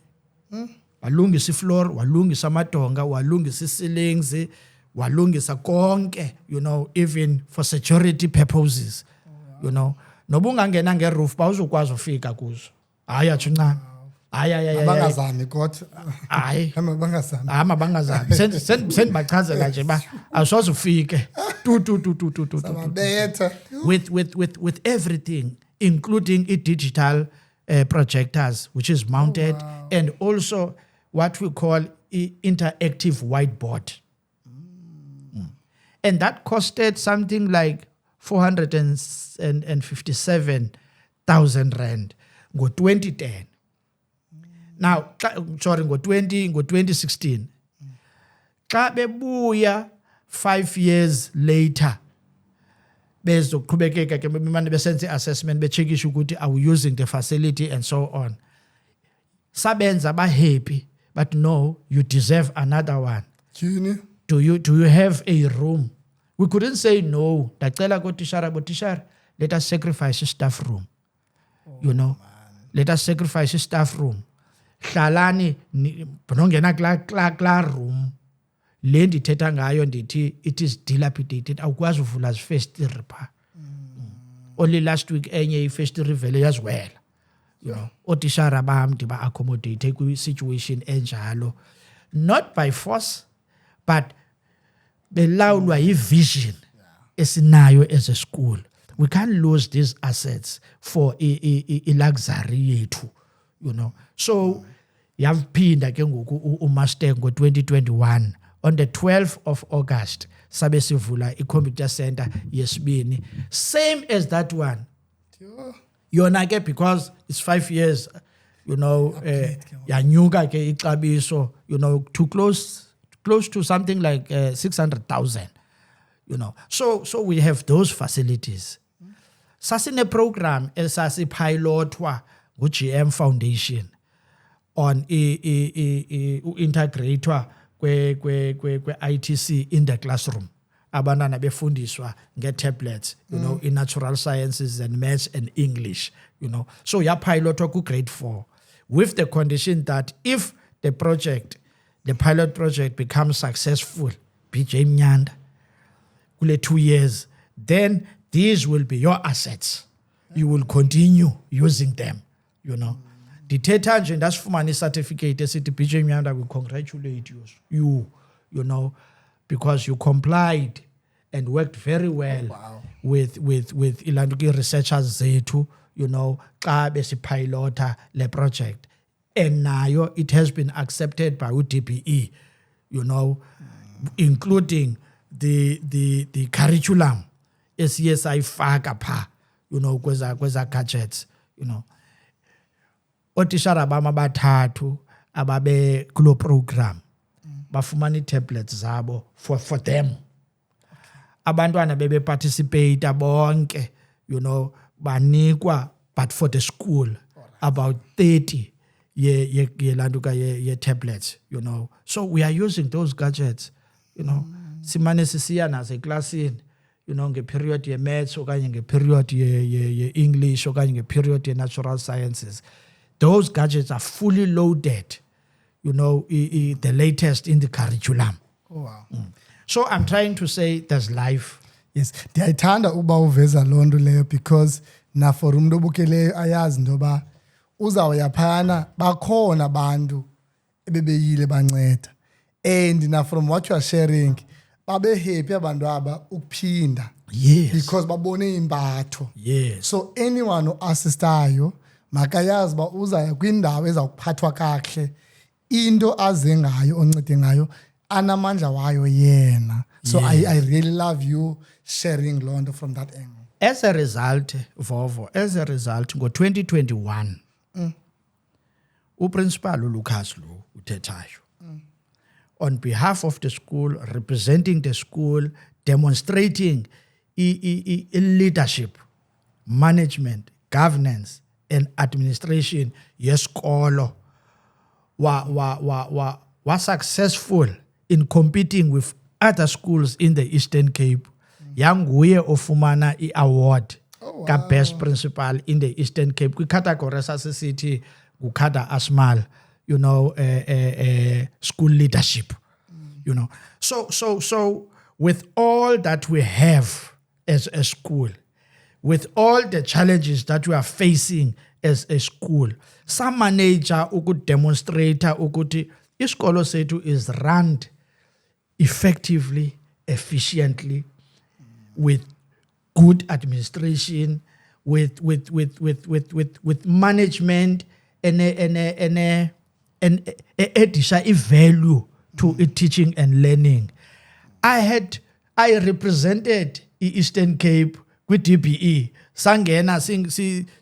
walungisa ifloor, walungisa amadonga, walungisa ceilings, walungisa konke, you know, even for security purposes, you know. Nobungangena ngeroof bawuzokwazi ufika kuzo. Hayi athi ncane. Hayi Bangazami kodwa. hayi Bangazami. bangazami sendibachazela nje ba awusoze ufike tu Sababetha. with everything, including digital projectors which is mounted, and also what we call interactive whiteboard, And that costed something like 457,000 rand ngo-2010. Now, sorry, ngo-2016. Xa bebuya 5 years later, bezoqhubekeka ke bemane besenze assessment bechekisha ukuthi are we using the facility and so on. Sabenza ba happy, but no, you deserve another one. Do you have a room? We couldn't say no. Dacela go tishara, let us sacrifice a staff room. Let us sacrifice a staff room. Hlalani bonongena kla room. Le ndithetha ngayo ndithi it is dilapidated. Awukwazi uvula first repair. Only last week enye first rivele yazwela. Otishara bam diba accommodate ku situation enjalo, not by force but belawulwa yivision esinayo as a school. We can't lose these assets for a luxury yethu, So yaphinda ke ngoku uMustang ngo-2021 on the 12th of August sabe sivula i-computer center yesibini, same as that one. Yona ke because it's 5 years, yanyuka ke ixabiso, too close to something like 600,000, So we have those facilities. Sasine program esasipilotwa ngu-GM Foundation on integrator kwe-ITC in the classroom. Abantwana befundiswa nge-tablets, in natural sciences and maths and English, So yapilotwa ku-grade 4 with the condition that if the pilot project becomes successful, BJ Mnyanda, kule 2 years, then these will be your assets. You will continue using them, Dithetha nje ndasifumana certificate esithi BJ Mnyanda, we congratulate you, because you complied and worked very well with ilanduki researchers zethu, xa besipilota le project. And nayo it has been accepted by UDBE, including the curriculum esiye faka pha, kweza gadgets, Otishara bama bathathu ababe kulo program bafumana i-tablets zabo for them. Abantwana bebe participate bonke, banikwa, but for the school about 30 ye tablets, So we are using those gadgets, Simane sisiya nazo eklasini, nge-period ye-maths okanye nge-period ye-English okanye nge-period ye-natural sciences. Those gadgets are fully loaded, the latest in the curriculum. Oh, wow. So I'm trying to say there's life. Yes, ndiyayithanda uba uveza loo nto leyo because na for umntu obukeleyo ayazi ntoba uzawuya phayana bakhona abantu ebebeyile banceda. And na from what you are sharing, babe happy abantu aba ukuphinda. Yes. Because babone impatho. Yes. So anyone oassistayo makayazi ba uzaya kwindawo ezawuphathwa kahle, into aze ngayo oncede ngayo anamandla wayo yena. So I really love you sharing loo nto from that angle. As a result, Vovo, ngo-2021, uprincipal uLucas lo uthethayo, on behalf of the school, representing the school, demonstrating leadership, management, governance, and administration yesikolo, was successful in competing with other schools in the Eastern Cape. Yanguye ofumana i-award ka best principal in the Eastern Cape. Kwi-category sasisithi uKhada Asmal, school leadership, So with all that we have as a school, with all the challenges that we are facing as a school, some manager could demonstrate ukuthi isikolo sethu is run effectively, efficiently, with good administration, with management, and a value to teaching and learning. I had I represented Eastern Cape with DBE. Sangena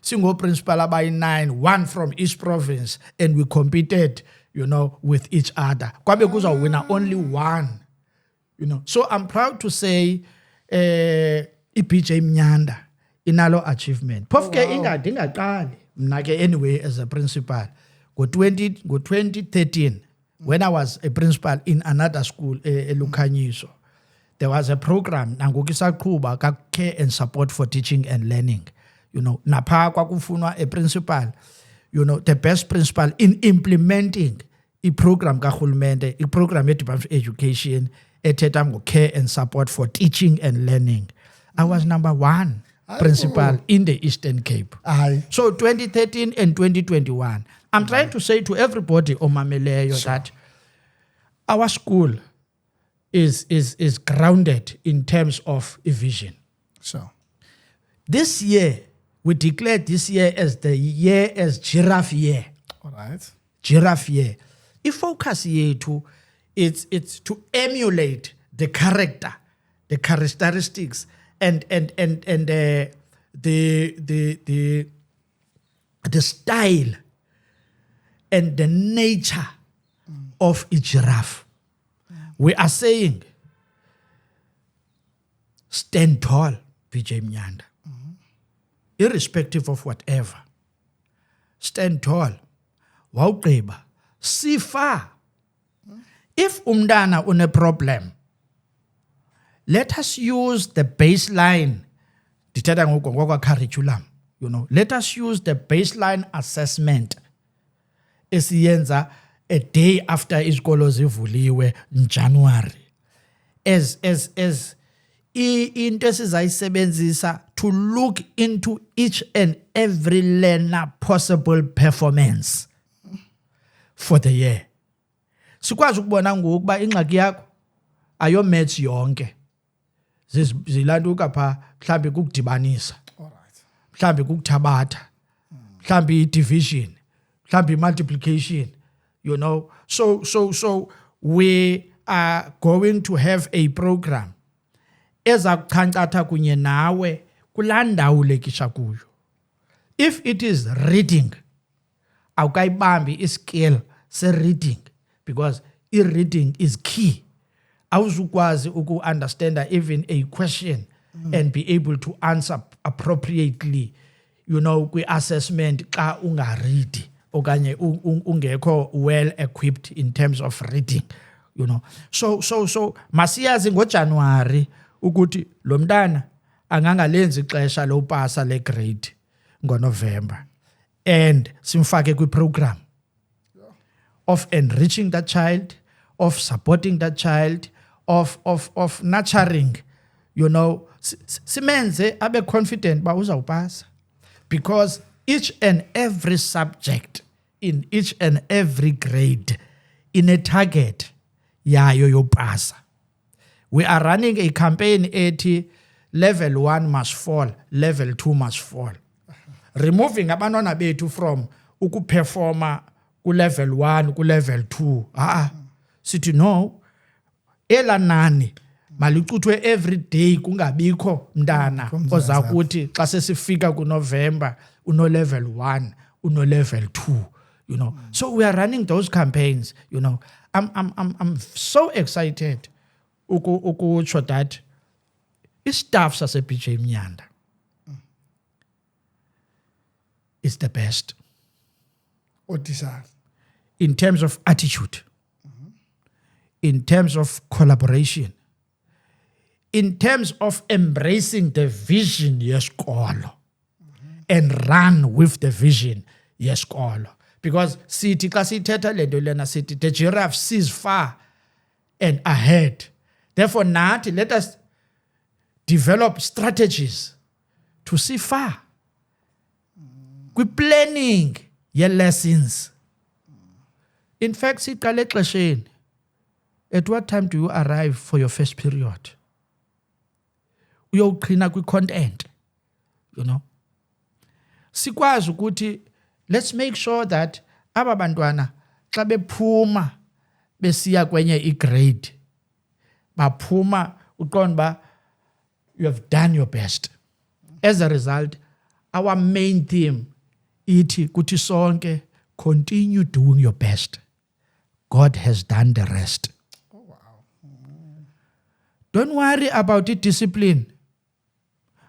single principal abayi 9, one from East Province, and we competed, with each other. Kwabe kuza winner only one, So I'm proud to say, BJ Mnyanda inalo achievement. Phofu ke ingadi ingaqali mna ke anyway as a principal. Go-2013 when I was a principal in another school eLukhanyiso, there was a program nangoku isaqhuba ka-care and support for teaching and learning. Napha kwakufunwa a principal, the best principal in implementing i-program kahulumende, i-program ye-Department of Education ethetha ngo-care and support for teaching and learning. I was number 1 principal in the Eastern Cape. So 2013 and 2021. I'm trying to say to everybody, Omameleyo, that our school is grounded in terms of a vision. So this year, we declared this year as the year as Giraffe Year. All right. Giraffe Year. I-focus yethu, it's to emulate the character, the characteristics, and the style and the nature of a giraffe. We are saying, stand tall, BJ Mnyanda. Irrespective of whatever. Stand tall. Wawugqiba. See far. If umntana une problem, let us use the baseline. Dithetha ngokwa curriculum, Let us use the baseline assessment. Esiyenza a day after isikolo zivuliwe in January. As into esizayisebenzisa to look into each and every learner possible performance for the year. Sikwazi ukubona ngokuba ingxaki yakho ayo maths yonke. Zilanduka pha mhlambi kukudibanisa. Alright. Mhlambi kukuthabatha. Mhlambi division. Mhlambi multiplication. So we are going to have a program ezakukhankatha kunye nawe kulandawo lekisha kuyo. If it is reading, awukayibambi iskill se-reading, because i-reading is key. Awuzukwazi uku-understand even a question and be able to answer appropriately, kwi-assessment xa ungaridi okanye ungekho well equipped in terms of reading, So masiyazi ngoJanuary ukuthi lo mntana angangalenzi ixesha lopasa le grade ngoNovember, and simfake kwi-program of enriching that child, of supporting that child, of nurturing, simenze abe confident ba uzawupasa, because each and every subject in each and every grade in a target yayo yopasa. We are running a campaign ethi level 1 must fall, level 2 must fall. Removing abantwana bethu from ukuperforma ku level 1 ku level 2. Sithi no, ela nani malicuthwe every day kungabikho mntana oza kuthi xa sesifika kuNovember uno level 1 uno level 2, So we are running those campaigns, I'm so excited ukutsho that istaff sase BJ Mnyanda is the best in terms of attitude, in terms of collaboration, in terms of embracing the vision yesikolo and run with the vision yesikolo. Because sithi xa sithetha lento lena sithi the giraffe sees far and ahead. Therefore nathi let us develop strategies to see far. Kwi-planning ye-lessons. In fact, siqale exesheni. At what time do you arrive for your first period? Uyowuqhina kwi-content, Sikwazi ukuthi let's make sure that aba bantwana xa bephuma besiya kwenye i-grade baphuma uqonda ba you have done your best. As a result, our main theme ithi kuthi sonke continue doing your best. God has done the rest. Oh, wow. Don't worry about the discipline.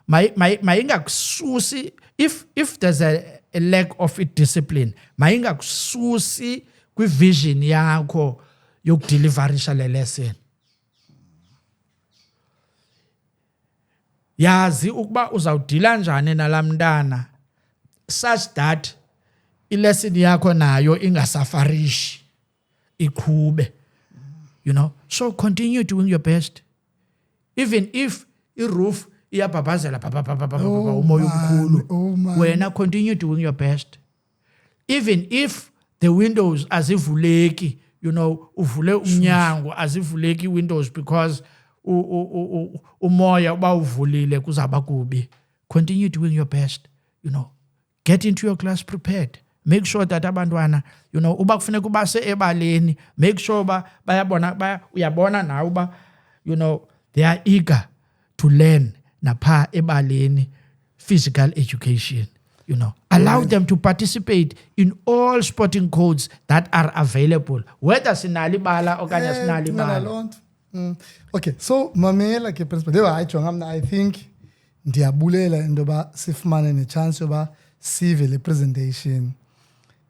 Mayingakususi if there's a lack of discipline, mayingakususi kwi-vision yakho yokudeliverisha le lesson. Yazi ukuba uzawudila njani nalamntana such that ilesson yakho nayo ingasafarishi iqhube. You know, so continue doing your best. Even if i-roof iyabhabhazela umoya omkhulu, wena continue doing your best. Even if the windows azivuleki, you know, uvule umnyango azivuleki windows because umoya uba uvulile kuzaba kubi. Continue doing your best, you know. Get into your class prepared. Make sure that abantwana, you know, uba kufuneka ubase ebaleni, make sure uyabona na uba, you know, they are eager to learn napha ebaleni physical education, you know. Allow them to participate in all sporting codes that are available, whether sinali bala okanye sinali bala. Okay, so mamela ke principal I think ndiyabulela into ba sifumane ne chance yoba sive le presentation.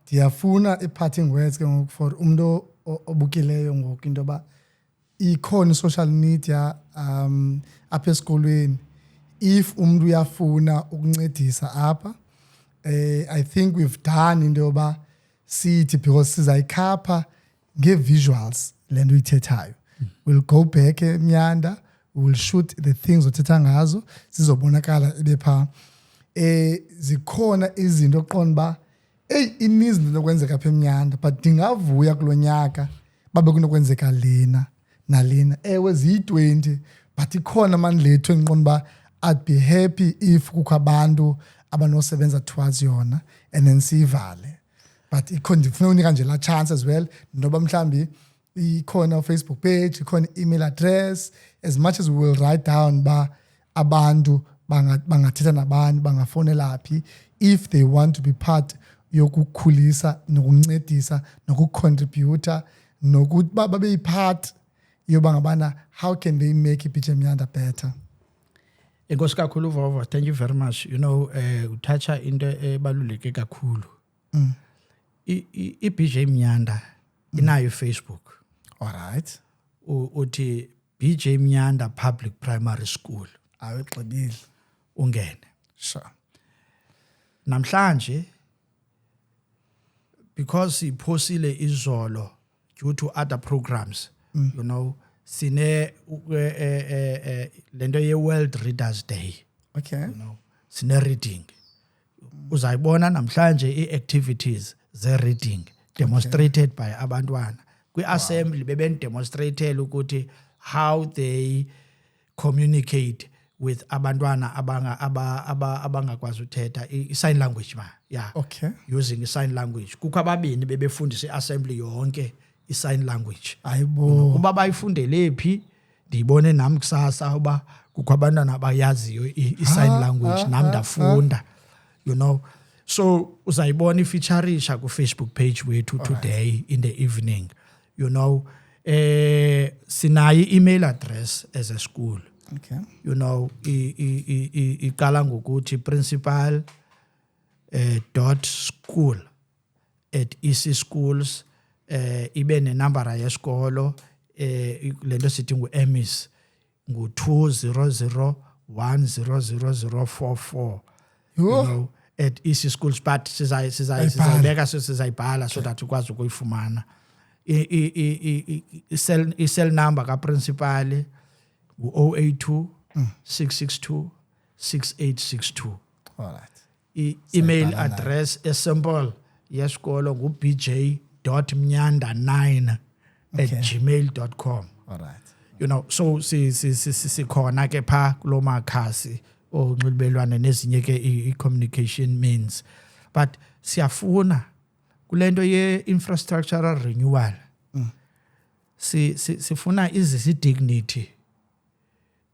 Ndiyafuna i-parting words ke ngoku for umuntu obukileyo ngoku into ba ikhona social media apha esikolweni if umuntu uyafuna ukuncedisa apha. I think we've done into yoba sithi because sizayikhapha nge-visuals le nto uyithethayo. We'll go back eMyanda, we'll shoot the things othetha ngazo zizobonakala ebepha. Zikhona izinto oqonda ba ininzi into nokwenzeka apha eMyanda, but ndingavuya kulo nyaka babe kunokwenzeka lena nalena. Ewe ziyi-20 but ikhona mani lethu endiqonda ba I'd be happy if kukho abantu abanosebenza towards yona and then siyivale. But ikhona ndifuna unika nje la chance as well noba mhlambi ikhona Facebook page, ikhona email address, as much as we will write down ba abantu bangathetha nabani bangafonela phi if they want to be part yokukhulisa nokuncedisa nokucontributor nokuthi babe part yoba ngabana how can they make iBJ Myanda better. Enkosi kakhulu Vovo, thank you very much. You know, uthatha into ebaluleke kakhulu. iBJ Myanda inayo Facebook. All right. Uthi BJ Myanda Public Primary School. Awexebile. Ungene. Sure. Namhlanje because iphosile izolo due to other programs, you know, sine lento ye World Readers Day. Okay. You know, sine reading. Uzayibona namhlanje i-activities ze reading demonstrated by abantwana. Kwi-assembly bebendemonstrate ukuthi how they communicate with abantwana abangakwazi uthetha i-sign language ma. Yeah. Okay. Using i-sign language. Kukho ababini bebefundisa i-assembly yonke i-sign language. Ayibo. Kuba bayifundele phi ndiyibone nami kusasa uba kukho abantwana abayaziyo i-sign language nami ndafunda. You know, so uzayibona i-featureisha ku-Facebook page wethu today in the evening. You know, sinayi email address as a school. Okay. You know, iqala ngokuthi principal .school@ecschools ibe nenumber yesikolo lento sithi ngu-EMIS ngu-200100044. You know, at ecschools but sizayibeka sizayibhala so that ukwazi ukuyifumana. I-cell number ka-principal ngu-082 662 6862. All right. I-email address esimple yesikolo ngu-bj.myanda9@gmail.com. All right. You know, so sikhona ke pha kulo makhasi onxibelelwane nezinye ke i-communication means. But siyafuna kulento ye-infrastructural renewal sifuna izisi dignity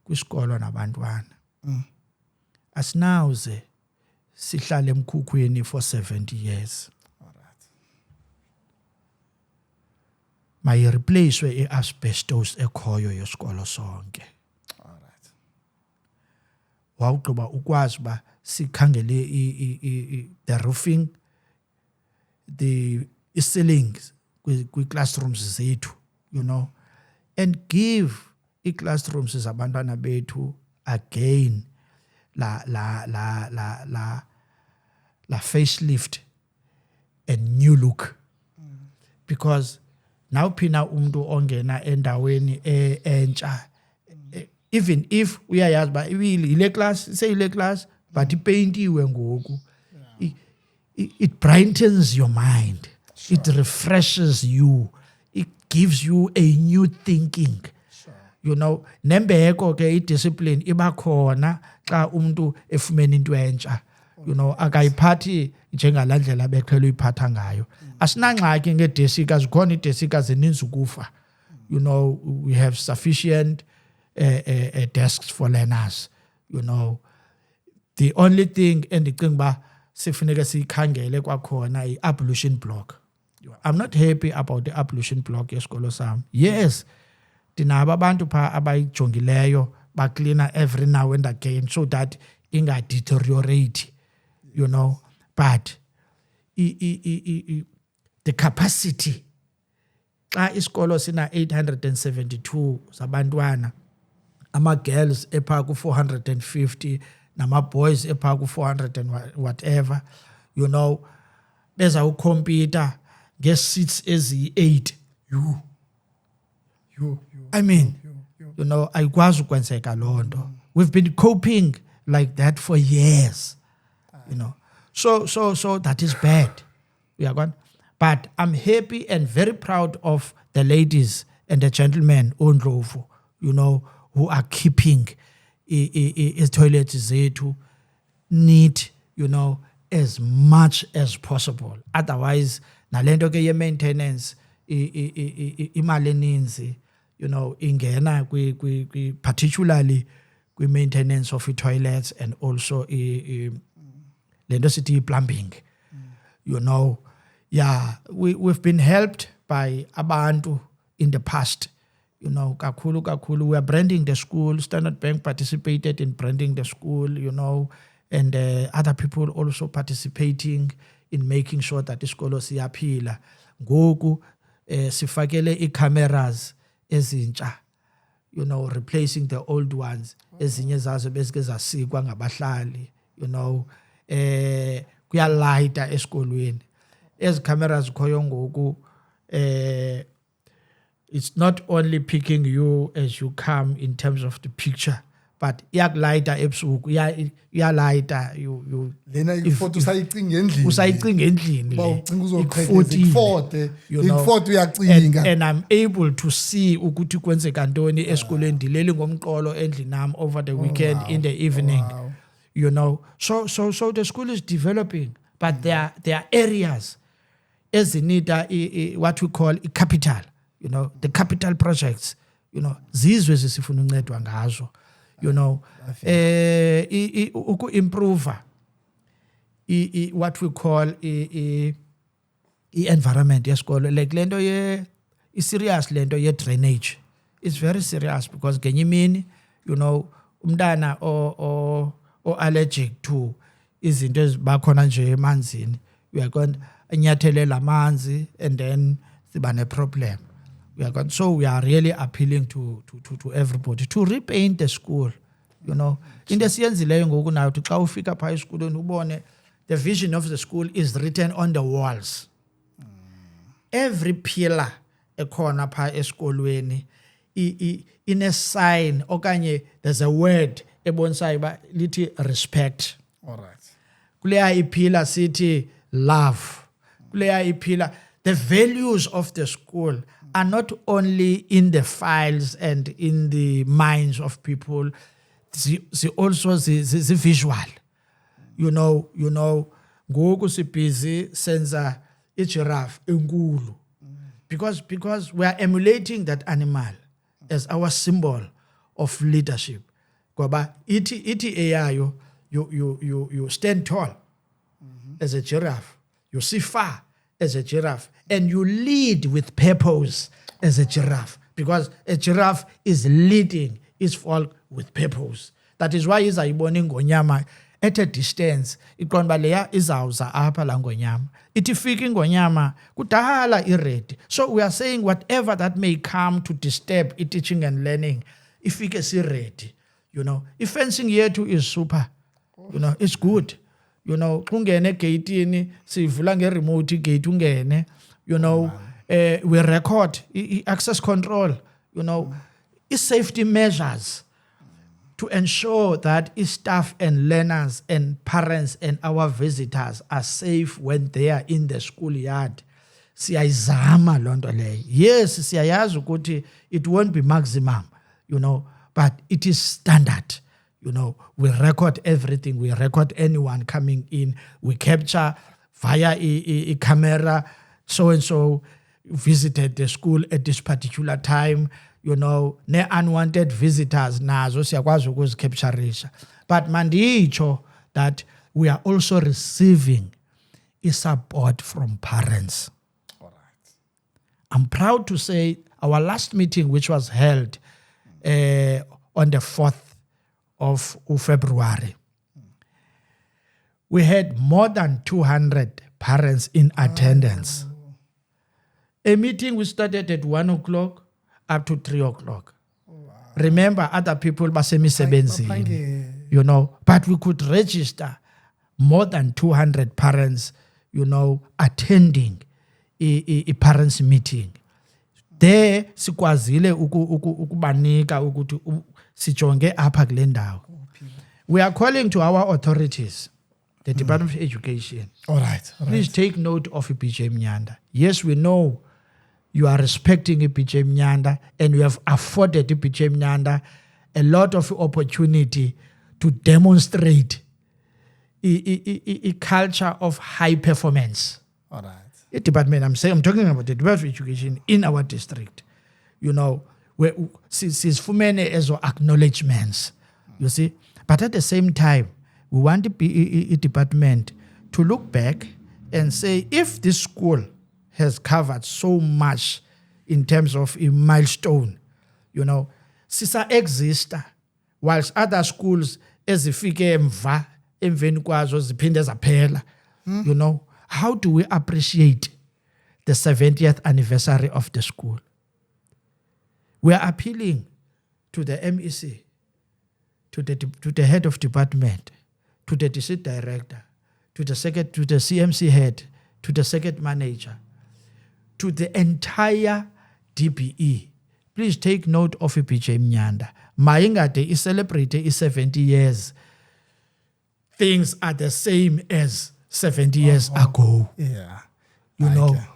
kwisikolo nabantwana. Asinawuze sihlale emkhukhwini for 70 years. Mayireplacewe i-asbestos ekhoyo yesikolo sonke. Wawugqiba ukwazi uba sikhangele the roofing, the ceilings kwi-classrooms zethu, you know, and give i-classrooms zabantwana bethu again la facelift and new look. Because now phina umuntu ongena endaweni entsha, even if uyayazi ba ile class seyile class but ipaintiwe ngoku, it brightens your mind. Sure. It refreshes you. It gives you a new thinking. Sure. You know, nembeko ke i-discipline iba khona xa umuntu efumene into entsha. You know, akayiphathi njengalandlela beqhela uyiphatha ngayo. Asinangxaki ngedesika, zikhona idesika zeninzi ukufa. You know, we have sufficient desks for learners. You know, the only thing endicinga ba sifuneka sikhangele kwakhona i-ablution block. I'm not happy about the ablution block yesikolo sam. Yes, dinaba abantu pha abayijongileyo ba cleaner every now and again so that inga deteriorate, you know, but the capacity xa isikolo sina 872 zabantwana, ama girls epha ku 450 nama boys epha ku 400 and whatever, you know, beza ukhompyuta nge-seats ezi-8. I mean, you know, ayikwazi ukwenzeka loo nto. We've been coping like that for years, you know. So that is bad. We are gone. But I'm happy and very proud of the ladies and the gentlemen on Ndlovu, you know, who are keeping toilets zethu neat, you know, as much as possible. Otherwise, nalento ke ye-maintenance imali eninzi, you know, ingena particularly kwi-maintenance of toilets and also lento sithi plumbing. You know, yeah, we've been helped by abantu in the past. You know, kakulu, we are branding the school. Standard Bank participated in branding the school, you know, and other people also participating in making sure that isikolo siyaphila. Ngoku sifakele i-cameras ezintsha, you know, replacing the old ones. Ezinye zazo bezike zasikwa ngabahlali, you know, kuyalighta esikolweni. Ezi cameras khoyo ngoku, it's not only picking you as you come in terms of the picture, but iyakulayita ebusuku, iyalighta you lena ifoto usayicinga endlini. Usayicinga endlini. Bawucinga uzoqhekeza ifoto uyacinga. And I'm able to see ukuthi kwenzeka ntoni esikoleni, ndileli ngomqolo endlini nam over the weekend in the evening. Wow. You know, so the school is developing, but there are areas as need what we call a capital, you know, the capital projects, you know, zizwe zisifuna uncedwa ngazo, you know, improve what we call environment yesikolo, like lento serious lento ye drainage. It's very serious because ngenye imini, you know, umntana o allergic to izinto ezibakhona nje emanzini, we are going anyathelela amanzi and then siba ne problem. So we are really appealing to everybody to repaint the school, you know. Into esiyenzileyo ngoku nayo uthi xa ufika phaa esikolweni ubone the vision of the school is written on the walls. Every pillar ekhona phaa esikolweni in a sign okanye there's a word ebonisayo ba lithi respect. All right. Kuleya ipillar sithi love. Kuleya ipillar, the values of the school are not only in the files and in the minds of people, they also the visual. You know, ngoku sibhizi senza giraffe enkulu. Because we are emulating that animal as our symbol of leadership. Ngoba ithi eyayo you stand tall as a giraffe, you see far as a giraffe, and you lead with purpose as a giraffe, because a giraffe is leading its flock with purpose. That is why izayibona ingonyama at a distance, iqonda leya izawuza apha la ngonyama. Ithi fika ingonyama kudala iredi. So we are saying whatever that may come to disturb teaching and learning, ifike si-ready. Fencing yethu is super. It's good. Ungene egate-ini sivula nge-remote igate ungene. We record access control. Safety measures to ensure that staff and learners and parents and our visitors are safe when they are in the schoolyard. Siyayizama loo nto leyo. Yes, siyayazi ukuthi it won't be maximum, but it is standard. We record everything. We record anyone coming in. We capture via a camera. So-and-so visited the school at this particular time. Ne unwanted visitors nazo siyakwazi ukuzicaptureisha. But manditsho that we are also receiving support from parents. All right. I'm proud to say our last meeting, which was held on the 4th of February, we had more than 200 parents in attendance. A meeting we started at 1 o'clock up to 3 o'clock. Wow. Remember, other people basemisebenzini, but we could register more than 200 parents, attending a parents meeting. There sikwazile ukubanika ukuthi sijonge apha kule ndawo. We are calling to our authorities, the Department of Education. All right. Please take note of PJ Mnyanda. Yes, we know you are respecting PJ Mnyanda, and you have afforded PJ Mnyanda a lot of opportunity to demonstrate a culture of high performance. All right. I'm talking about the Department of Education in our district. Sisfumene as acknowledgements, you see. But at the same time, we want the department to look back and say, if this school has covered so much in terms of a milestone, sisa exista, whilst other schools ezifike emveni kwazo ziphinde zaphela, how do we appreciate the 70th anniversary of the school? We are appealing to the MEC, to the head of department, to the district director, to the CMC head, to the second manager, to the entire DPE. Please take note of PJ Mnyanda. Maingade is celebrating 70 years. Things are the same as 70 years ago. Yeah.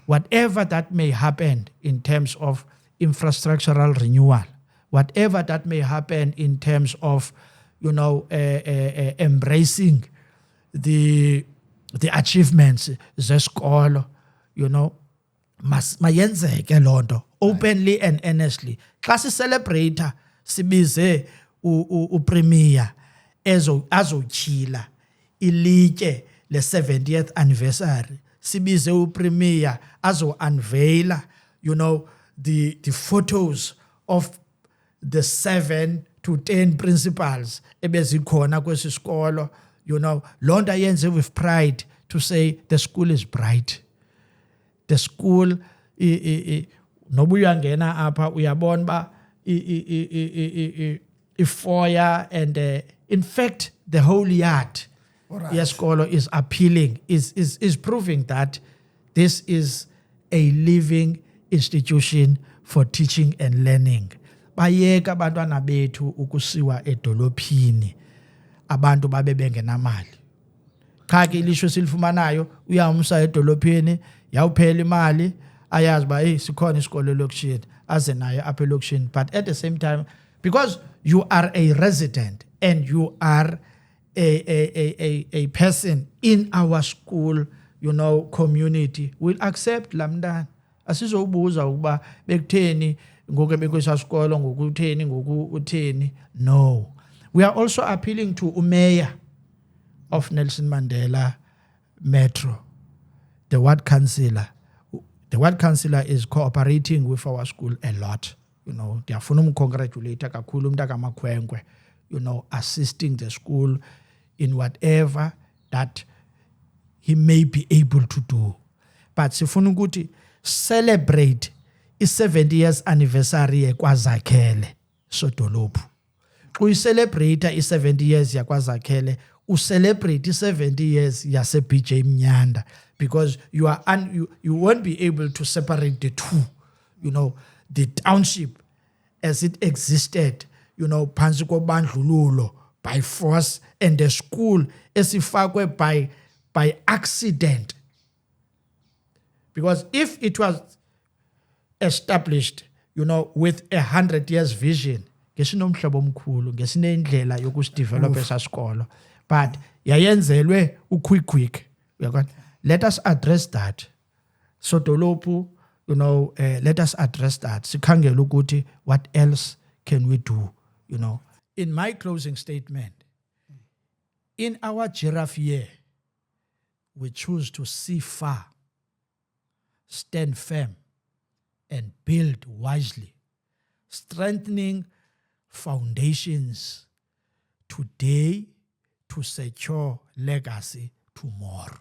Whatever that may happen in terms of infrastructural renewal, whatever that may happen in terms of, embracing the achievements zesikolo, mayenzeke lonto openly and earnestly. Xa celebrate sibize upremier azotyhila ilitye le 70th anniversary. Sibize upremier azo-unveila, the photos of the 7 to 10 principals ebezikhona kwesi sikolo, lonto yenze with pride to say the school is bright. The school, noba uyangena apha uyabona ba ifoyer and in fact the whole yard yesikolo is appealing, is proving that this is a living institution for teaching and learning. Bayeka abantwana bethu ukusiwa edolophini abantu babe bengenamali. Cha ke ilishwe silifumanayo uyamsa edolophini yawuphela imali ayazi ba sikhona isikole lokishini aze naye apha elokishini. But at the same time, because you are a resident and you are a person in our school, community, will accept lamntana. Asizobuza ukuba bekutheni ngoku bekwesa sikolo ngokutheni ngokutheni. No, We are also appealing to Mayor of Nelson Mandela Metro, the ward councillor. The ward councillor is cooperating with our school a lot. Ndiyafuna umcongratulate kakhulu umntaka Makhwenkwe, assisting the school in whatever that he may be able to do. But sifuna ukuthi celebrate i-70 years anniversary yakwaZakhele Sodolophu. Uyicelebrate i-70 years yakwaZakhele, celebrate i-70 years yase BJ Mnyanda, because you won't be able to separate the two. The township as it existed, phansi kobandlululo by force, and the school esifakwe by accident. Because if it was established, with 100 years vision, ngesinomhlobo omkhulu, ngesinendlela yokusidevelop esasikolo, but yayenzelwe quick. Let us address that. Sodolophu, let us address that. Sikhangele ukuthi what else can we do, In my closing statement, in our giraffe year, we choose to see far, stand firm, and build wisely, strengthening foundations today to secure legacy tomorrow.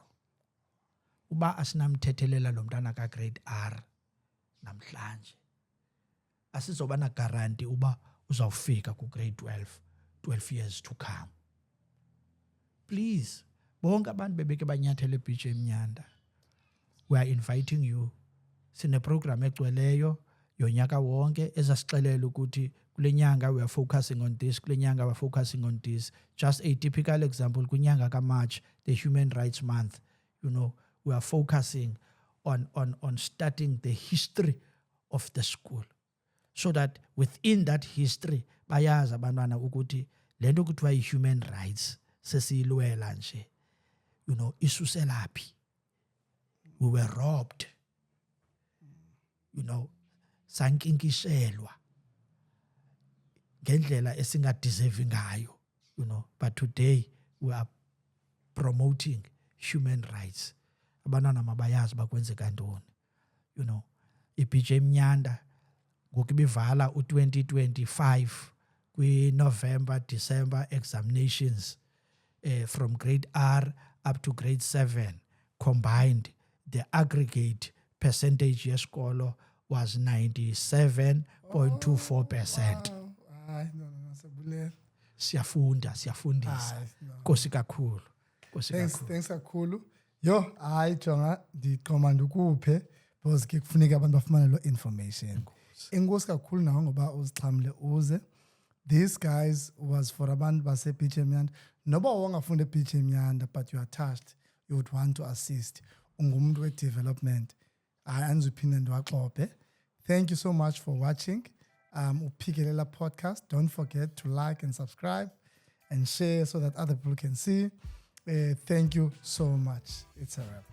Uba asinamthethelela lo mntana ka grade R namhlanje, asizoba na guarantee uba uzawufika ku grade 12 years to come. Please, bonke abantu bebeke banyathele BJ Mnyanda, we are inviting you. Sine program egcweleyo yonyaka wonke ezasixelela ukuthi kule nyanga we are focusing on this, kule nyanga we are focusing on this. Just a typical example, kunyanga ka March, the Human Rights Month, we are focusing on starting the history of the school, so that within that history bayazi abantwana ukuthi lento kuthiwa i-human rights sesiyilwela nje, isuselaphi. We were robbed, sankinkishelwa ngendlela esingadeserve ngayo, but today we are promoting human rights. Abantwana mabayazi bakwenzeka ntoni. iBJ Mnyanda ngokubivala u2025 kwi-November December examinations, from grade R up to grade 7 combined, the aggregate percentage yesikolo was 97.24%. Siyafundisa. Nkosi kakhulu. Thanks kakhulu. Yo, jonga ndiqomanda ukuphe because ke kufuneka abantu bafumane lo information. Inkosi kakhulu nawe ngoba uzixhamle uze. These guys was for abantu base BJ Mnyanda. Noba wongafunde BJ Mnyanda but you are touched, you would want to assist. Ungumuntu we development. Anzuphinde ndiwaxope. Thank you so much for watching. Uphikelela podcast. Don't forget to like and subscribe and share so that other people can see. Thank you so much. It's a wrap.